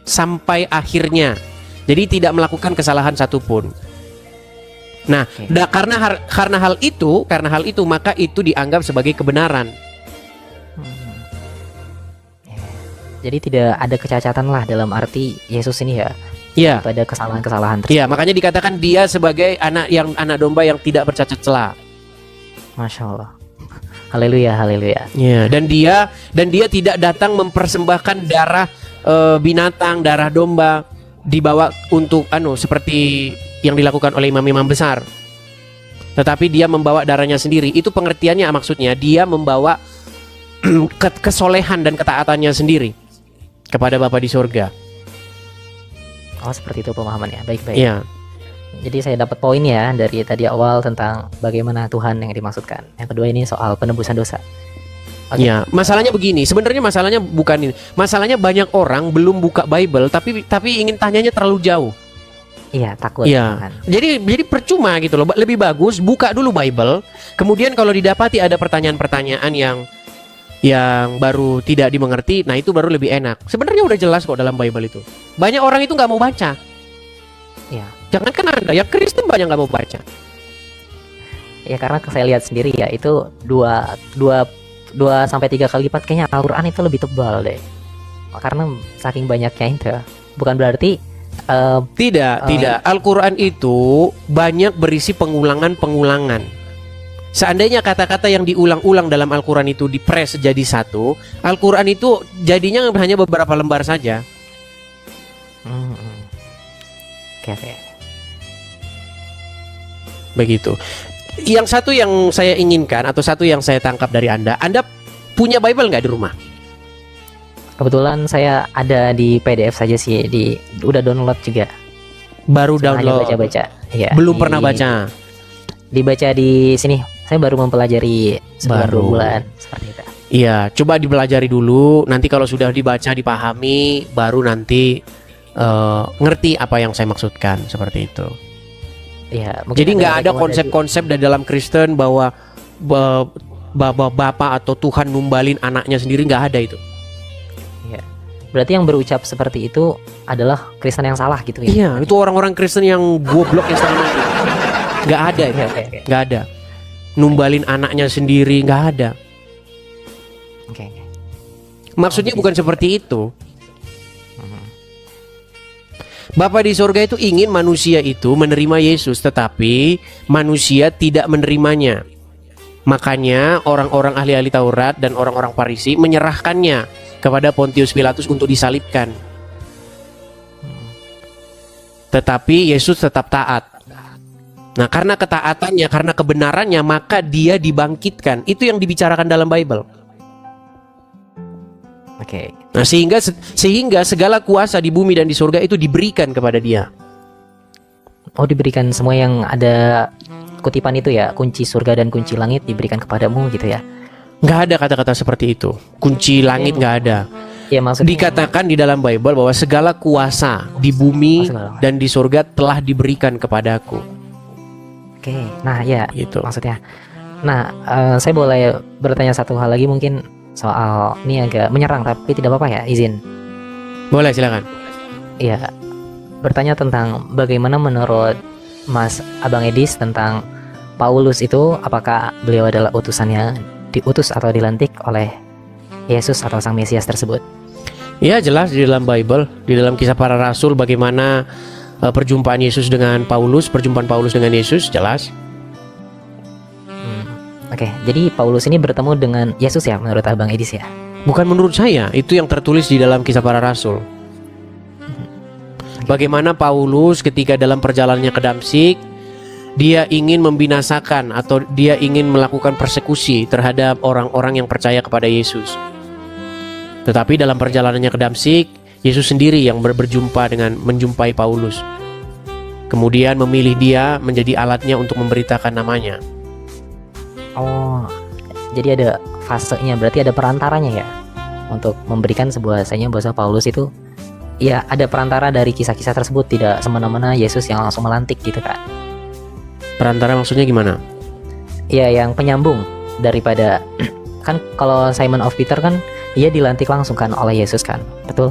sampai akhirnya. Jadi tidak melakukan kesalahan satupun. Nah, karena hal itu maka itu dianggap sebagai kebenaran. Jadi tidak ada kecacatan lah dalam arti Yesus ini ya. Iya. Pada kesalahan-kesalahan tersebut. Iya, makanya dikatakan dia sebagai anak domba yang tidak bercacat celah. Masya Allah. Haleluya. Ya, dan dia tidak datang mempersembahkan darah binatang, darah domba dibawa untuk seperti yang dilakukan oleh imam-imam besar. Tetapi dia membawa darahnya sendiri. Itu pengertiannya, maksudnya dia membawa kesolehan dan ketaatannya sendiri kepada Bapa di sorga. Oh, seperti itu pemahamannya. Baik. Iya. Jadi saya dapat poin ya dari tadi awal tentang bagaimana Tuhan yang dimaksudkan. Yang kedua ini soal penebusan dosa. Okay. Ya, masalahnya begini. Sebenarnya masalahnya bukan ini. Masalahnya banyak orang belum buka Bible tapi ingin tanyanya terlalu jauh. Iya, takut. Iya. Jadi percuma gitu loh. Lebih bagus buka dulu Bible. Kemudian kalau didapati ada pertanyaan-pertanyaan yang baru tidak dimengerti, nah itu baru lebih enak. Sebenarnya udah jelas kok dalam Bible itu. Banyak orang itu nggak mau baca. Iya. Jangankan Anda, ya Kristen banyak nggak mau baca. Ya karena saya lihat sendiri ya itu 2 sampai 3 kali lipat kayaknya Al-Qur'an itu lebih tebal deh. Karena saking banyaknya itu. Bukan berarti tidak. Al-Qur'an itu banyak berisi pengulangan. Seandainya kata-kata yang diulang-ulang dalam Al-Qur'an itu dipres jadi satu, Al-Qur'an itu jadinya hanya beberapa lembar saja. Oke. Begitu. Yang satu yang saya inginkan atau satu yang saya tangkap dari Anda punya Bible nggak di rumah? Kebetulan saya ada di PDF saja sih, udah download juga. Baru Cuma download. hanya baca. Ya, Belum pernah baca. Dibaca di sini. Saya baru mempelajari sebulan 2 bulan seperti itu. Iya, coba dipelajari dulu. Nanti kalau sudah dibaca, dipahami, baru nanti ngerti apa yang saya maksudkan seperti itu. Ya, jadi nggak ada konsep-konsep dari dalam Kristen bahwa bapak atau Tuhan numbalin anaknya sendiri, nggak ada itu. Ya. Berarti yang berucap seperti itu adalah Kristen yang salah gitu ya? Iya, itu orang-orang Kristen yang goblok yang setengah mati. Nggak ada itu. Okay. Nggak ada. Numbalin anaknya sendiri, nggak ada. Oke. Maksudnya bukan seperti itu. Bapa di sorga itu ingin manusia itu menerima Yesus, tetapi manusia tidak menerimanya. Makanya orang-orang ahli-ahli Taurat dan orang-orang Farisi menyerahkannya kepada Pontius Pilatus untuk disalibkan. Tetapi Yesus tetap taat. Nah, karena ketaatannya, karena kebenarannya, maka dia dibangkitkan. Itu yang dibicarakan dalam Bible. Oke. Nah, sehingga segala kuasa di bumi dan di surga itu diberikan kepada dia. Oh, diberikan semua yang ada kutipan itu ya, kunci surga dan kunci langit diberikan kepadamu gitu ya. Nggak ada kata-kata seperti itu. Kunci langit nggak ada. Ya maksudnya Dikatakan di dalam Bible bahwa segala kuasa di bumi dan di surga telah diberikan kepadaku. Oke. Nah, ya Gitu. maksudnya. Nah, saya boleh bertanya satu hal lagi mungkin soal ini agak menyerang tapi tidak apa-apa ya, izin. Boleh, silakan. Iya. Bertanya tentang bagaimana menurut Mas Abang Edis tentang Paulus itu, apakah beliau adalah utusannya, diutus atau dilantik oleh Yesus atau Sang Mesias tersebut? Ya, jelas di dalam Bible, di dalam Kisah Para Rasul bagaimana perjumpaan Yesus dengan Paulus, perjumpaan Paulus dengan Yesus, jelas. Oke, jadi Paulus ini bertemu dengan Yesus ya menurut Abang Edis ya? Bukan menurut saya, itu yang tertulis di dalam Kisah Para Rasul. Bagaimana Paulus ketika dalam perjalanannya ke Damsyik, dia ingin membinasakan atau dia ingin melakukan persekusi terhadap orang-orang yang percaya kepada Yesus. Tetapi dalam perjalanannya ke Damsyik, Yesus sendiri yang menjumpai Paulus. Kemudian memilih dia menjadi alatnya untuk memberitakan namanya. Oh, jadi ada fasenya, berarti ada perantaranya ya untuk memberikan sebuah bahasa Paulus itu. Ya, ada perantara dari kisah-kisah tersebut, tidak semena-mena Yesus yang langsung melantik gitu kan. Perantara maksudnya gimana? Ya, yang penyambung daripada kan kalau Simon of Peter kan dia dilantik langsung kan oleh Yesus kan, betul?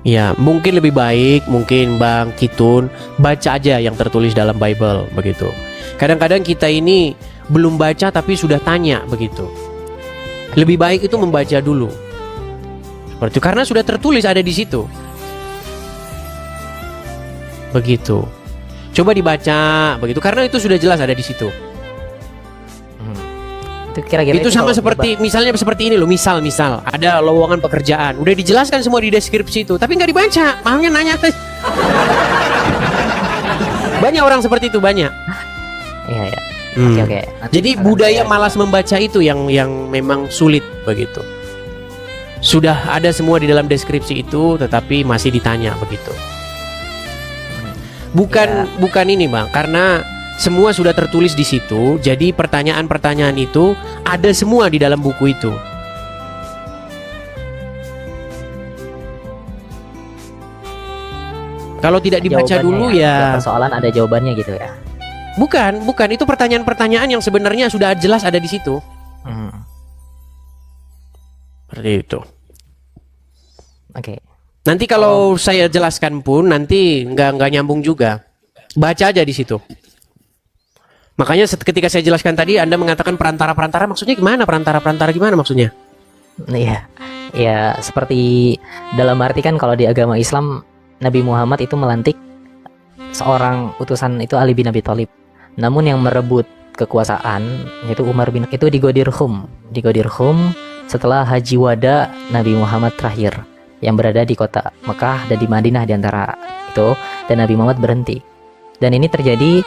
Ya, mungkin lebih baik, mungkin Bang Kitun baca aja yang tertulis dalam Bible begitu. Kadang-kadang kita ini belum baca tapi sudah tanya begitu. Lebih baik itu membaca dulu. Seperti itu, karena sudah tertulis ada di situ. Begitu. Coba dibaca begitu karena itu sudah jelas ada di situ. Itu kira-kira Itu sama kalau seperti misalnya seperti ini loh, misal ada lowongan pekerjaan, udah dijelaskan semua di deskripsi itu, tapi nggak dibaca, makanya nanya. Banyak orang seperti itu, banyak. Iya ya. Hmm. Oke. Jadi budaya malas membaca itu yang memang sulit begitu. Sudah ada semua di dalam deskripsi itu, tetapi masih ditanya begitu. Bukan ini Bang, karena semua sudah tertulis di situ. Jadi pertanyaan-pertanyaan itu ada semua di dalam buku itu. Kalau tidak dibaca dulu ya persoalan ada jawabannya gitu ya. Bukan, itu pertanyaan-pertanyaan yang sebenarnya sudah jelas ada di situ. Seperti itu. Oke. Nanti kalau saya jelaskan pun nanti nggak nyambung juga. Baca aja di situ. Makanya ketika saya jelaskan tadi Anda mengatakan perantara-perantara, maksudnya gimana? Perantara-perantara gimana maksudnya? Iya. Ya seperti dalam arti kan kalau di agama Islam Nabi Muhammad itu melantik seorang utusan itu Ali bin Abi Thalib. Namun yang merebut kekuasaan yaitu Umar bin itu di Ghadir Khum. Di Ghadir Khum setelah Haji Wada Nabi Muhammad terakhir yang berada di kota Mekah dan di Madinah di antara itu, dan Nabi Muhammad berhenti. Dan ini terjadi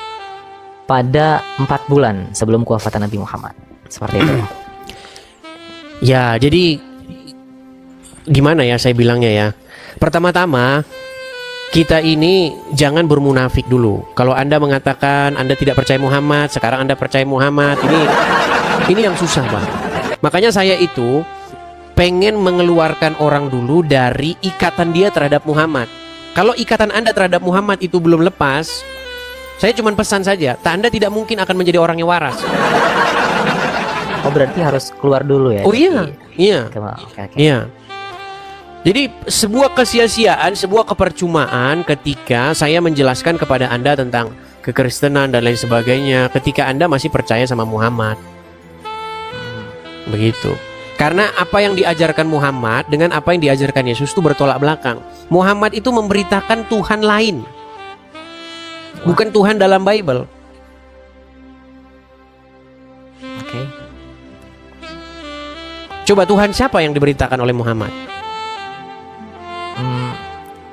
pada 4 bulan sebelum kewafatan Nabi Muhammad. Seperti itu. Ya, jadi gimana ya saya bilangnya ya. Pertama-tama kita ini jangan bermunafik dulu. Kalau Anda mengatakan Anda tidak percaya Muhammad, sekarang Anda percaya Muhammad, ini yang susah, Bang. Makanya saya itu pengen mengeluarkan orang dulu dari ikatan dia terhadap Muhammad. Kalau ikatan Anda terhadap Muhammad itu belum lepas, saya cuma pesan saja, Anda tidak mungkin akan menjadi orang yang waras. Oh, berarti harus keluar dulu ya? Oh iya, iya. Oke. Iya. Jadi sebuah kesia-siaan, sebuah kepercumaan ketika saya menjelaskan kepada Anda tentang kekristenan dan lain sebagainya ketika Anda masih percaya sama Muhammad. Begitu. Karena apa yang diajarkan Muhammad dengan apa yang diajarkan Yesus itu bertolak belakang. Muhammad itu memberitakan Tuhan lain, bukan Tuhan dalam Bible. Oke. Coba Tuhan siapa yang diberitakan oleh Muhammad?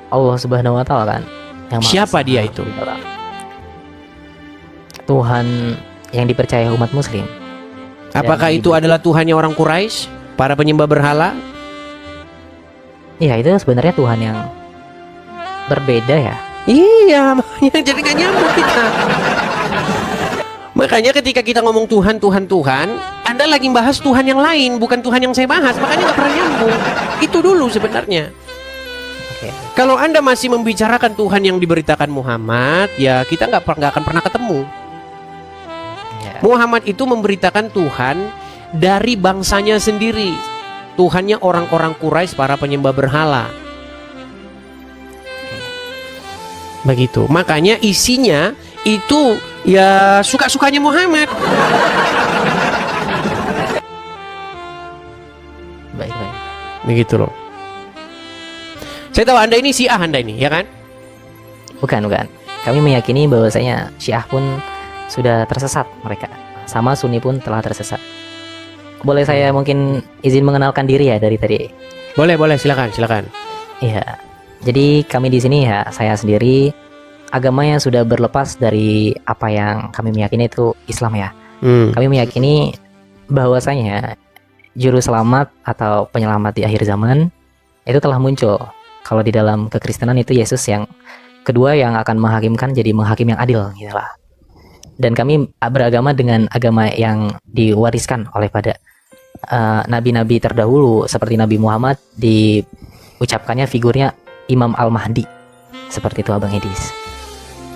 Allah Subhanahu wa Ta'ala kan. Yang Maha Siapa Esa. dia itu? Tuhan yang dipercaya umat Muslim. Apakah Dan itu adalah Tuhannya orang Quraisy, para penyembah berhala? Iya, itu sebenarnya Tuhan yang berbeda ya. Iya, makanya jadi nggak nyambung kita. Makanya ketika kita ngomong Tuhan, Anda lagi bahas Tuhan yang lain, bukan Tuhan yang saya bahas. Makanya nggak pernah nyambung. Itu dulu sebenarnya. Oke. Kalau Anda masih membicarakan Tuhan yang diberitakan Muhammad, ya kita nggak akan pernah ketemu. Ya. Muhammad itu memberitakan Tuhan dari bangsanya sendiri. Tuhannya orang-orang Quraisy, para penyembah berhala. Begitu. Makanya isinya itu ya suka-sukanya Muhammad. Baik. Begitu loh. Saya tahu Anda ini Syiah, Anda ini, ya kan? Bukan. Kami meyakini bahwasanya Syiah pun sudah tersesat mereka. Sama Sunni pun telah tersesat. Boleh saya mungkin izin mengenalkan diri ya dari tadi? Boleh, silakan. Iya. Jadi kami di sini ya, saya sendiri agama yang sudah berlepas dari apa yang kami meyakini itu Islam ya. Kami meyakini bahwasanya juru selamat atau penyelamat di akhir zaman itu telah muncul. Kalau di dalam kekristenan itu Yesus yang kedua yang akan menghakimkan, jadi menghakim yang adil gitu lah. Dan kami beragama dengan agama yang diwariskan oleh pada nabi-nabi terdahulu seperti Nabi Muhammad, diucapkannya figurnya Imam Al-Mahdi. Seperti itu Abang Edis.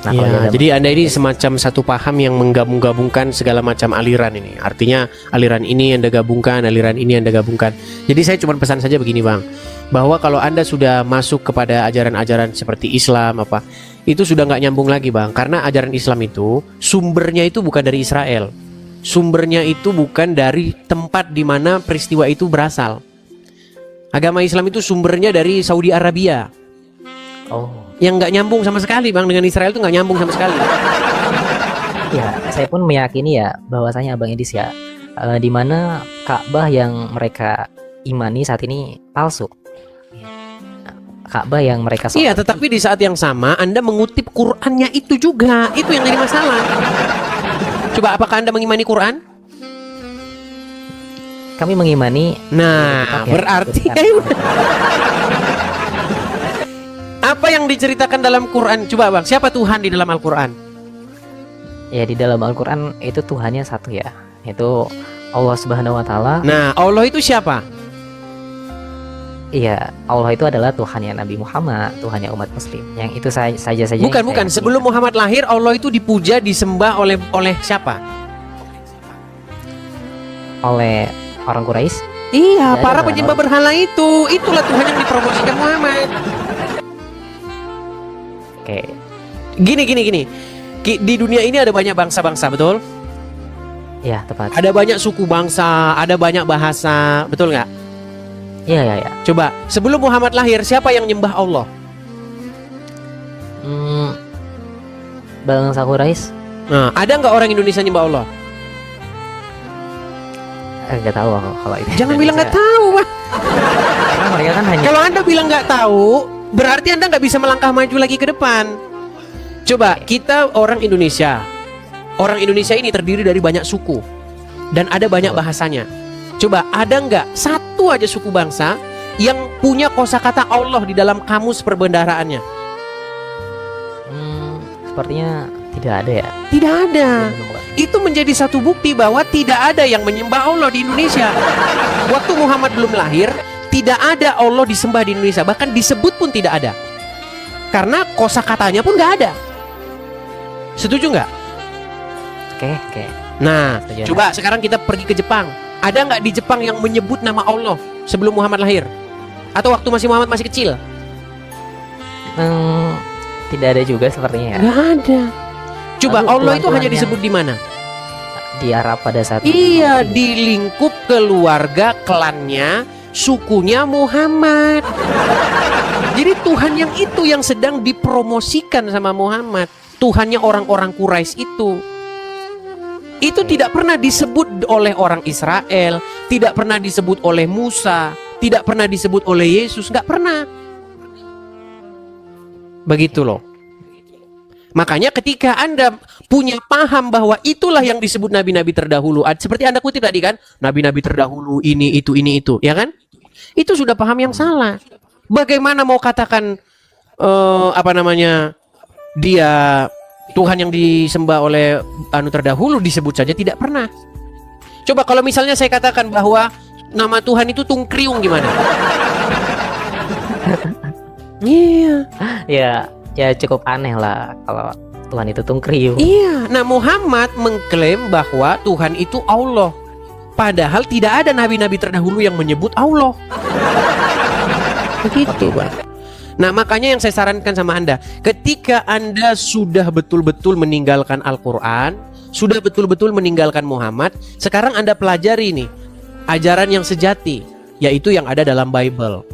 Nah, kalau di Ya, agama- jadi Anda ini semacam satu paham yang menggabung-gabungkan segala macam aliran ini. Artinya aliran ini Anda gabungkan, aliran ini Anda gabungkan. Jadi saya cuma pesan saja begini Bang, bahwa kalau Anda sudah masuk kepada ajaran-ajaran seperti Islam itu sudah nggak nyambung lagi Bang. Karena ajaran Islam itu sumbernya itu bukan dari Israel. Sumbernya itu bukan dari tempat di mana peristiwa itu berasal. Agama Islam itu sumbernya dari Saudi Arabia. Oh. Yang nggak nyambung sama sekali Bang, dengan Israel itu nggak nyambung sama sekali. Ya, saya pun meyakini ya bahwasanya Abang Edis ya, di mana Ka'bah yang mereka imani saat ini palsu. Ka'bah yang mereka Iya, tetapi di saat yang sama Anda mengutip Qur'annya itu juga. Itu yang jadi masalah. Coba apakah Anda mengimani Qur'an? kami mengimani. Nah, Tetap ya, berarti betul. apa yang diceritakan dalam Qur'an? Coba Bang, siapa Tuhan di dalam Al-Qur'an? Ya, di dalam Al-Qur'an itu Tuhannya satu ya, yaitu Allah Subhanahu wa Ta'ala. Nah, Allah itu siapa? Iya, Allah itu adalah Tuhannya Nabi Muhammad, Tuhannya umat Muslim. Yang itu saja. Bukan. Sebelum Muhammad lahir, Allah itu dipuja, disembah oleh siapa? oleh orang Quraisy. Iya, Ya, para ada penyembah orang. berhala itu. Itulah Tuhan yang dipromosikan Muhammad. Oke. Gini. Di dunia ini ada banyak bangsa-bangsa, betul? Ya, tepat. Ada banyak suku bangsa, ada banyak bahasa, betul nggak? Iya. Coba, sebelum Muhammad lahir, siapa yang nyembah Allah? Bangsa Quraisy Nah, ada nggak orang Indonesia nyembah Allah? nggak tahu aku kalau itu. Jangan bilang nggak Indonesia. tahu, Pak. Karena mereka kan hanya Kalau Anda bilang nggak tahu, berarti Anda nggak bisa melangkah maju lagi ke depan. Coba, kita orang Indonesia. Orang Indonesia ini terdiri dari banyak suku. Dan ada banyak bahasanya. Coba, ada nggak satu aja suku bangsa yang punya kosakata Allah di dalam kamus perbendaharaannya? sepertinya tidak ada ya. Tidak ada. Belum menemukan. Itu menjadi satu bukti bahwa tidak ada yang menyembah Allah di Indonesia. Waktu Muhammad belum lahir, tidak ada Allah disembah di Indonesia. Bahkan disebut pun tidak ada. Karena kosakatanya pun nggak ada. Setuju nggak? Oke. Nah, Setuju. coba sekarang kita pergi ke Jepang. Ada nggak di Jepang yang menyebut nama Allah sebelum Muhammad lahir? Atau waktu Muhammad masih kecil? Tidak ada juga sepertinya ya. Nggak ada. Coba, Lalu Allah itu tuhan-tuhan hanya yang- disebut di mana? Di Arab pada saat itu. Iya, di lingkup keluarga klannya, sukunya Muhammad. Jadi Tuhan yang itu yang sedang dipromosikan sama Muhammad. Tuhannya orang-orang Quraisy itu. Itu tidak pernah disebut oleh orang Israel, tidak pernah disebut oleh Musa, tidak pernah disebut oleh Yesus, nggak pernah. Begitu loh. Makanya ketika Anda punya paham bahwa itulah yang disebut nabi-nabi terdahulu, seperti Anda kutip tadi kan, nabi-nabi terdahulu ini itu, ya kan? Itu sudah paham yang salah. Bagaimana mau katakan dia Tuhan yang disembah oleh terdahulu disebut saja tidak pernah. Coba kalau misalnya saya katakan bahwa nama Tuhan itu Tungkriung gimana? Iya. Ya cukup aneh lah kalau Tuhan itu Tungkriung. Iya. Nah, Muhammad mengklaim bahwa Tuhan itu Allah. Padahal tidak ada nabi-nabi terdahulu yang menyebut Allah. Begitu, Pak. Nah, makanya yang saya sarankan sama Anda, ketika Anda sudah betul-betul meninggalkan Al-Quran, sudah betul-betul meninggalkan Muhammad, sekarang Anda pelajari nih ajaran yang sejati, yaitu yang ada dalam Bible.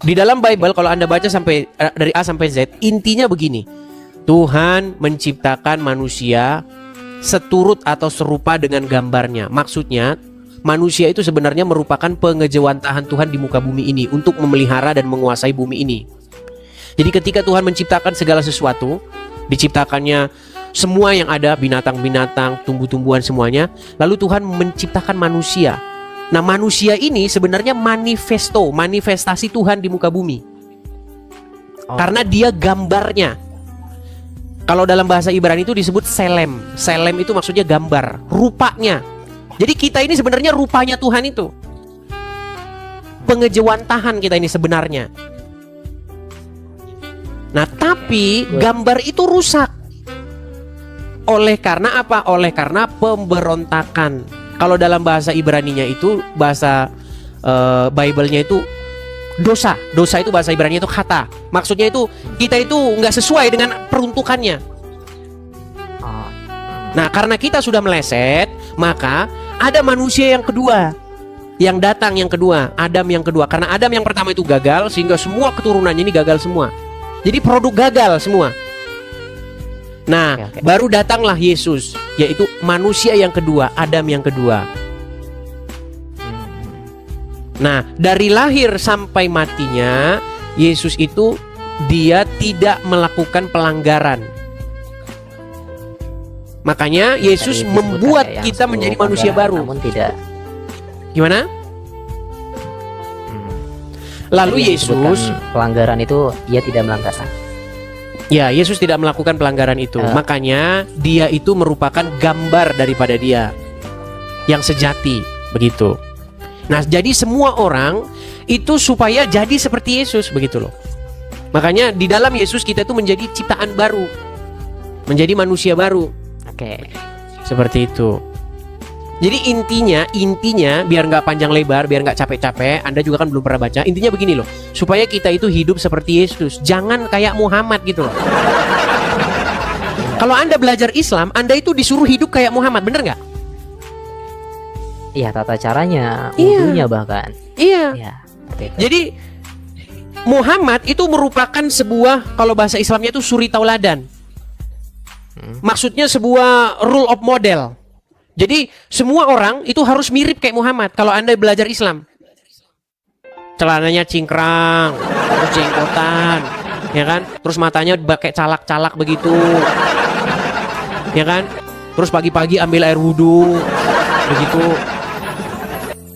Di dalam Bible kalau Anda baca sampai dari A sampai Z, intinya begini. Tuhan menciptakan manusia seturut atau serupa dengan gambarnya. Maksudnya, manusia itu sebenarnya merupakan pengejawantahan Tuhan di muka bumi ini untuk memelihara dan menguasai bumi ini. Jadi ketika Tuhan menciptakan segala sesuatu, diciptakannya semua yang ada, binatang-binatang, tumbuh-tumbuhan semuanya, lalu Tuhan menciptakan manusia. Nah, manusia ini sebenarnya manifestasi Tuhan di muka bumi. Karena dia gambarnya. Kalau dalam bahasa Ibrani itu disebut selem. Selem itu maksudnya gambar, rupanya. Jadi kita ini sebenarnya rupanya Tuhan itu. Pengejawantahan kita ini sebenarnya. Nah, tapi gambar itu rusak. Oleh karena apa? Oleh karena pemberontakan. Kalau dalam bahasa Ibraninya itu, bahasa Bible-nya itu dosa. Dosa itu bahasa Ibraninya itu kata. Maksudnya itu kita itu nggak sesuai dengan peruntukannya. Nah, karena kita sudah meleset, maka ada manusia yang kedua, yang datang yang kedua, Adam yang kedua. Karena Adam yang pertama itu gagal, sehingga semua keturunannya ini gagal semua. Jadi produk gagal semua. Nah, baru datanglah Yesus, yaitu manusia yang kedua, Adam yang kedua. Nah, dari lahir sampai matinya, Yesus itu dia tidak melakukan pelanggaran. Makanya Yesus membuat kita menjadi manusia baru. Namun tidak. Gimana? Lalu Yesus pelanggaran itu ia tidak melanggar. Ya, Yesus tidak melakukan pelanggaran itu. Makanya dia itu merupakan gambar daripada dia yang sejati, begitu. Nah, jadi semua orang itu supaya jadi seperti Yesus, begitu loh. Makanya di dalam Yesus kita itu menjadi ciptaan baru, menjadi manusia baru. Oke. Seperti itu. Jadi intinya biar nggak panjang lebar, biar nggak capek-capek, Anda juga kan belum pernah baca. Intinya begini loh, supaya kita itu hidup seperti Yesus, jangan kayak Muhammad gitu loh. Kalau Anda belajar Islam, Anda itu disuruh hidup kayak Muhammad, bener nggak? Iya, tata caranya, wudunya bahkan. Iya. Iya. Jadi Muhammad itu merupakan sebuah, kalau bahasa Islamnya itu suri tauladan. Maksudnya sebuah rule of model. Jadi semua orang itu harus mirip kayak Muhammad kalau Anda belajar Islam. Celananya cingkrang, terus jenggotan, ya kan? Terus matanya pakai calak-calak begitu, ya kan? Terus pagi-pagi ambil air wudhu, begitu.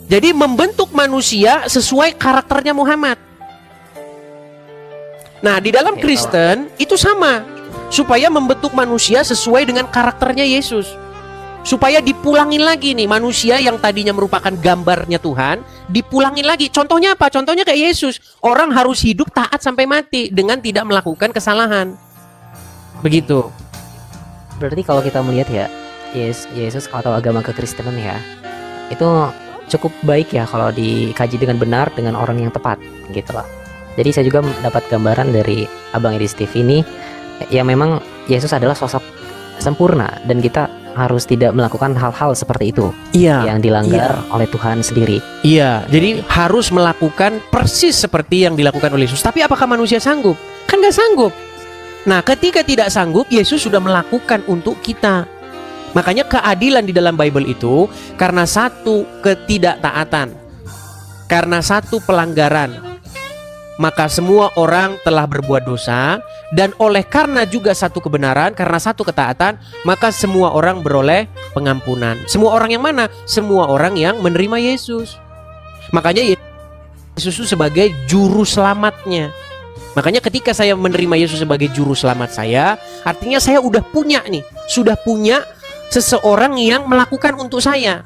Jadi membentuk manusia sesuai karakternya Muhammad. Nah, di dalam Kristen itu sama, supaya membentuk manusia sesuai dengan karakternya Yesus. Supaya dipulangin lagi nih manusia yang tadinya merupakan gambarnya Tuhan, dipulangin lagi. Contohnya apa? Contohnya kayak Yesus. Orang harus hidup taat sampai mati dengan tidak melakukan kesalahan. Begitu. Berarti kalau kita melihat ya, Yesus atau agama kekristenan ya, itu cukup baik ya kalau dikaji dengan benar dengan orang yang tepat gitu loh. Jadi saya juga mendapat gambaran dari Abang Edi Steve ini, ya memang Yesus adalah sosok sempurna dan kita harus tidak melakukan hal-hal seperti itu yang dilanggar oleh Tuhan sendiri. Iya, jadi harus melakukan persis seperti yang dilakukan oleh Yesus. Tapi apakah manusia sanggup? Kan gak sanggup. Nah, ketika tidak sanggup, Yesus sudah melakukan untuk kita. Makanya keadilan di dalam Bible itu karena satu ketidaktaatan, karena satu pelanggaran, maka semua orang telah berbuat dosa, dan oleh karena juga satu kebenaran, karena satu ketaatan, maka semua orang beroleh pengampunan. Semua orang yang mana? Semua orang yang menerima Yesus. Makanya Yesus itu sebagai juru selamatnya. Makanya ketika saya menerima Yesus sebagai juru selamat saya, artinya saya udah punya nih, sudah punya seseorang yang melakukan untuk saya.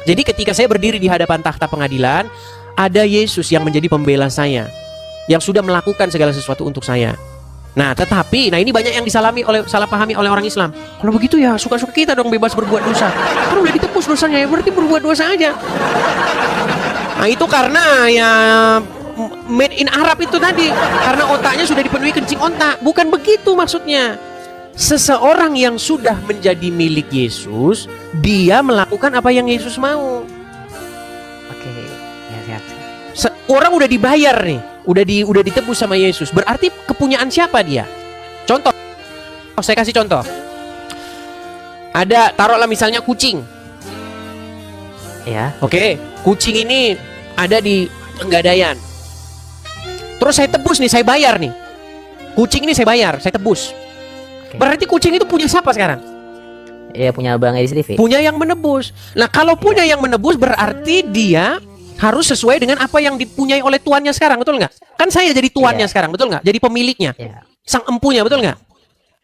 Jadi ketika saya berdiri di hadapan takhta pengadilan, ada Yesus yang menjadi pembela saya, yang sudah melakukan segala sesuatu untuk saya. Nah, tetapi, ini banyak yang salah pahami oleh orang Islam. Kalau begitu ya suka-suka kita dong bebas berbuat dosa. Kan udah ditebus dosanya, ya berarti berbuat dosa aja. Nah, itu karena ya made in Arab itu tadi, karena otaknya sudah dipenuhi kencing otak. Bukan begitu maksudnya. Seseorang yang sudah menjadi milik Yesus, dia melakukan apa yang Yesus mau. Oke, ya siap. Orang udah dibayar nih, udah ditebus sama Yesus. Berarti kepunyaan siapa dia? Contoh, saya kasih contoh. Ada, taruhlah misalnya kucing. Ya. Oke, kucing ini ada di Pegadaian. Terus saya tebus nih, saya bayar nih. Kucing ini saya bayar, saya tebus. Oke. Berarti kucing itu punya siapa sekarang? Ya, punya Bang Edis TV. Punya yang menebus. Nah, kalau punya yang menebus berarti dia harus sesuai dengan apa yang dipunyai oleh tuannya sekarang, betul nggak? Kan saya jadi tuannya sekarang, betul nggak? Jadi pemiliknya, Ya. sang empunya, betul nggak?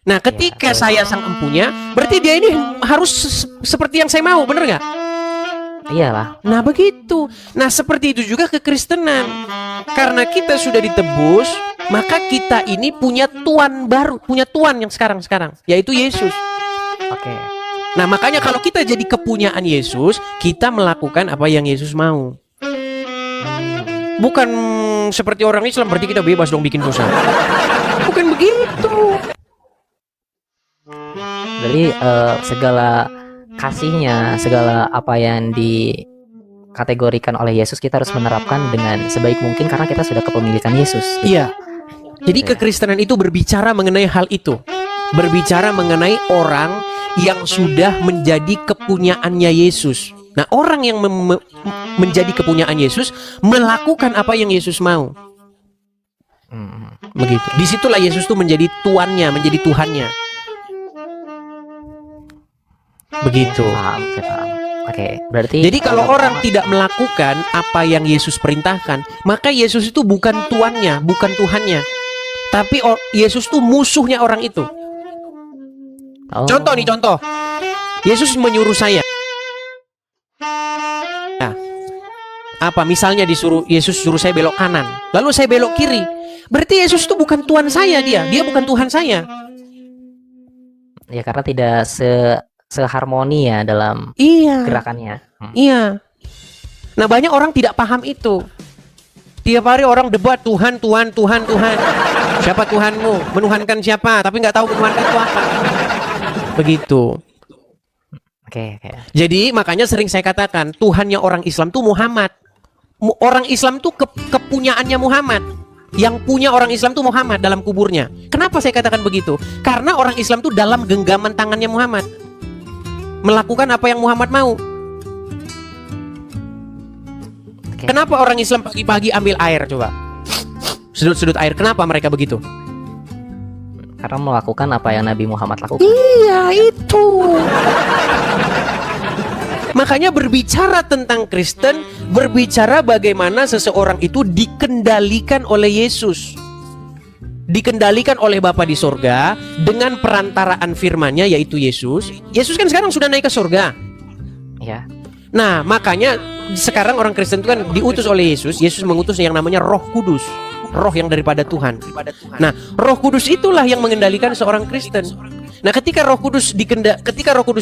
Nah, ketika betul. saya sang empunya, berarti dia ini harus seperti yang saya mau, bener nggak? Iyalah. Nah, begitu. Nah, seperti itu juga kekristenan. Karena kita sudah ditebus, maka kita ini punya tuan baru, punya tuan yang sekarang, yaitu Yesus. Oke. Nah, makanya kalau kita jadi kepunyaan Yesus, kita melakukan apa yang Yesus mau. Bukan seperti orang Islam berarti kita bebas dong bikin dosa. Bukan begitu. Jadi segala kasihnya, segala apa yang dikategorikan oleh Yesus kita harus menerapkan dengan sebaik mungkin karena kita sudah kepemilikan Yesus. Iya. Jadi kekristenan itu berbicara mengenai hal itu. Berbicara mengenai orang yang sudah menjadi kepunyaannya Yesus. Nah, orang yang menjadi kepunyaan Yesus melakukan apa yang Yesus mau. Begitu. Disitulah Yesus tuh menjadi tuannya, menjadi Tuhannya. Begitu. Paham, saya paham. Oke, berarti Jadi kalau orang tidak melakukan apa yang Yesus perintahkan, maka Yesus itu bukan tuannya, bukan Tuhannya. Tapi Yesus tuh musuhnya orang itu. Contoh nih, contoh. Yesus menyuruh saya. Nah, apa misalnya Yesus suruh saya belok kanan, lalu saya belok kiri. Berarti Yesus itu bukan Tuhan saya, dia bukan Tuhan saya. Ya karena tidak seharmoni ya dalam Iya. gerakannya. Iya. Nah, banyak orang tidak paham itu. Tiap hari orang debat Tuhan. Siapa Tuhanmu? Menuhankan siapa? Tapi nggak tahu menuhankan itu apa. Begitu. Oke. Jadi makanya sering saya katakan Tuhannya orang Islam tuh Muhammad. Orang Islam tuh kepunyaannya Muhammad. Yang punya orang Islam tuh Muhammad dalam kuburnya. Kenapa saya katakan begitu? Karena orang Islam tuh dalam genggaman tangannya Muhammad, melakukan apa yang Muhammad mau. Oke. Kenapa orang Islam pagi-pagi ambil air coba? Sudut-sudut air. Kenapa mereka begitu? Karena melakukan apa yang Nabi Muhammad lakukan. Iya, itu. Makanya berbicara tentang Kristen, berbicara bagaimana seseorang itu dikendalikan oleh Yesus, dikendalikan oleh Bapa di sorga dengan perantaraan firman-Nya yaitu Yesus. Yesus kan sekarang sudah naik ke sorga. Ya. Nah, makanya sekarang orang Kristen itu kan diutus oleh Yesus. Yesus mengutus yang namanya Roh Kudus, roh yang daripada Tuhan. Nah, Roh Kudus itulah yang mengendalikan seorang Kristen. Nah, ketika Roh Kudus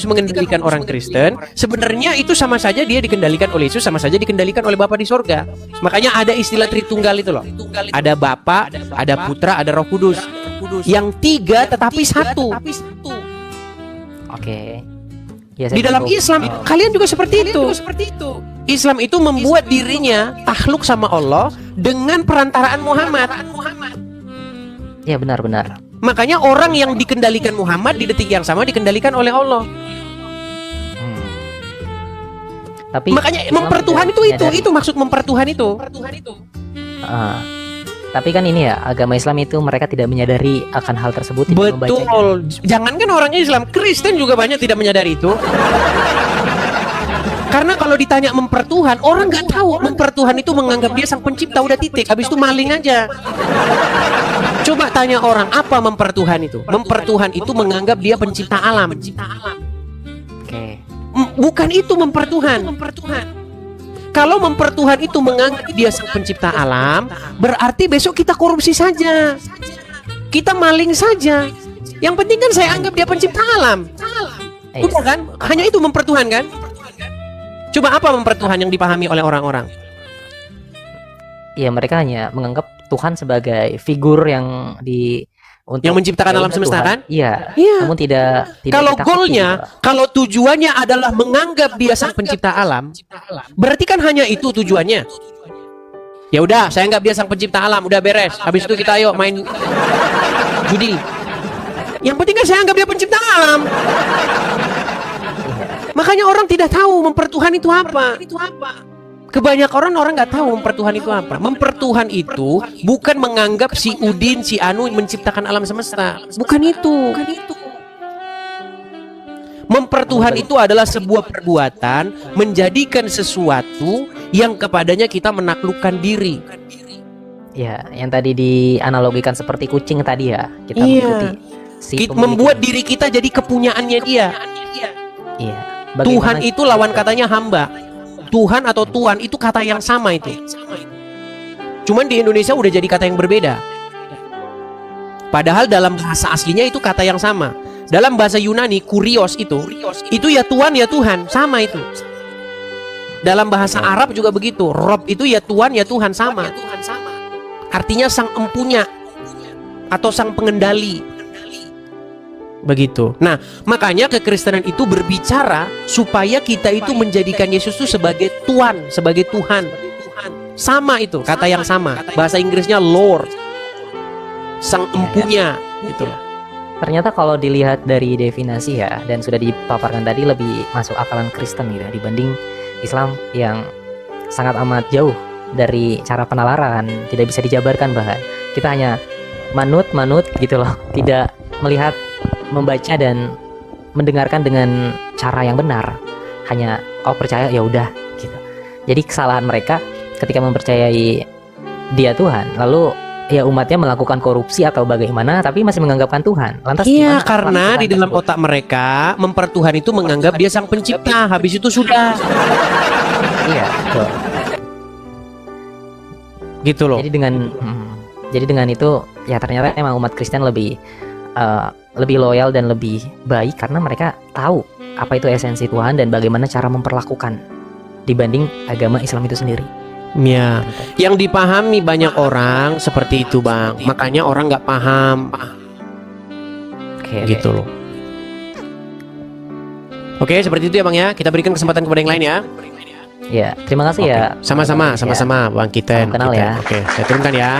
mengendalikan orang Kristen, sebenarnya itu sama saja dia dikendalikan oleh Yesus, sama saja dikendalikan oleh Bapa di sorga. Makanya ada istilah Tritunggal itu loh. Ada Bapa, ada Putra, ada Roh Kudus. Yang tiga tetapi satu. Oke. Ya, saya Di dalam cukup- Islam kalian juga seperti itu. Islam itu membuat dirinya takluk sama Allah dengan perantaraan Muhammad. Ya benar-benar. Makanya orang yang dikendalikan Muhammad di detik yang sama dikendalikan oleh Allah. Tapi Makanya Islam mempertuhan tidak menyadari. itu maksud mempertuhan itu. Ah. Tapi kan ini ya, agama Islam itu mereka tidak menyadari akan hal tersebut, tidak membacanya. Betul. Jangankan orang Islam, Kristen juga banyak tidak menyadari itu. Karena kalau ditanya mempertuhan, orang nggak tahu mempertuhan itu menganggap dia sang pencipta, udah titik. Habis itu maling aja. Coba tanya orang apa mempertuhan itu? Mempertuhan itu menganggap dia pencipta alam. Oke. Bukan itu mempertuhan. Kalau mempertuhan itu menganggap dia sang pencipta alam, berarti besok kita korupsi saja. Kita maling saja. Yang penting kan saya anggap dia pencipta alam. Udah kan? Hanya itu mempertuhan kan? Coba apa mempertuhan yang dipahami oleh orang-orang? Ya mereka hanya menganggap Tuhan sebagai figur yang Yang menciptakan alam semesta kan? Iya. Iya. Namun tidak Kalau ditakuti goalnya, gitu. kalau tujuannya adalah menganggap dia sang pencipta alam, berarti kan hanya itu tujuannya. Ya udah, saya anggap dia sang pencipta alam, udah beres. Habis itu kita ayo main judi. Yang penting kan saya anggap dia pencipta alam. Makanya orang tidak tahu mempertuhan itu apa. Kebanyakan orang nggak tahu mempertuhan itu apa. Mempertuhan itu bukan menganggap si Udin, si Anu menciptakan alam semesta. Bukan itu. Mempertuhan itu adalah sebuah perbuatan menjadikan sesuatu yang kepadanya kita menaklukkan diri. Ya, yang tadi dianalogikan seperti kucing tadi ya. Kita Iya. mengikuti si Kita pemilik. membuat diri kita jadi kepunyaannya dia. Iya. Tuhan Bagaimana- itu lawan katanya hamba. Tuhan atau Tuhan itu kata yang sama itu. Cuman di Indonesia udah jadi kata yang berbeda. Padahal dalam bahasa aslinya itu kata yang sama. Dalam bahasa Yunani, kurios itu ya Tuhan ya Tuhan, sama itu. Dalam bahasa Arab juga begitu. Rob itu ya Tuhan ya Tuhan, sama. Artinya sang empunya atau sang pengendali. Begitu. Nah, makanya kekristenan itu berbicara supaya kita itu menjadikan Yesus itu sebagai Tuhan, sebagai Tuhan. Sama itu, kata yang sama. Bahasa Inggrisnya Lord. Sang empunya gitu. Ternyata kalau dilihat dari definisi ya, dan sudah dipaparkan tadi, lebih masuk akalan Kristen gitu ya, dibanding Islam yang sangat amat jauh dari cara penalaran, tidak bisa dijabarkan bahkan. Kita hanya manut gitu loh, tidak melihat, membaca dan mendengarkan dengan cara yang benar. Hanya kau percaya ya udah gitu. Jadi kesalahan mereka ketika mempercayai dia Tuhan, lalu ya umatnya melakukan korupsi atau bagaimana, tapi masih menganggapkan Tuhan. Lantas Iya, gimana karena Tuhan di dalam tersebut? otak mereka mempertuhan itu menganggap dia sang pencipta. Habis itu sudah Iya, betul. gitu loh. Jadi dengan itu ya ternyata emang umat Kristen lebih loyal dan lebih baik karena mereka tahu apa itu esensi Tuhan dan bagaimana cara memperlakukan dibanding agama Islam itu sendiri. Ya, yang dipahami banyak orang seperti itu, Bang. Makanya orang nggak paham Oke, gitu loh. Oke, seperti itu ya, Bang ya. Kita berikan kesempatan kepada yang lain ya. Ya, terima kasih Oke. ya. Sama-sama, Ya. sama-sama, Bang Kiten. Salam kenal Kiten. ya. Oke, saya turunkan ya.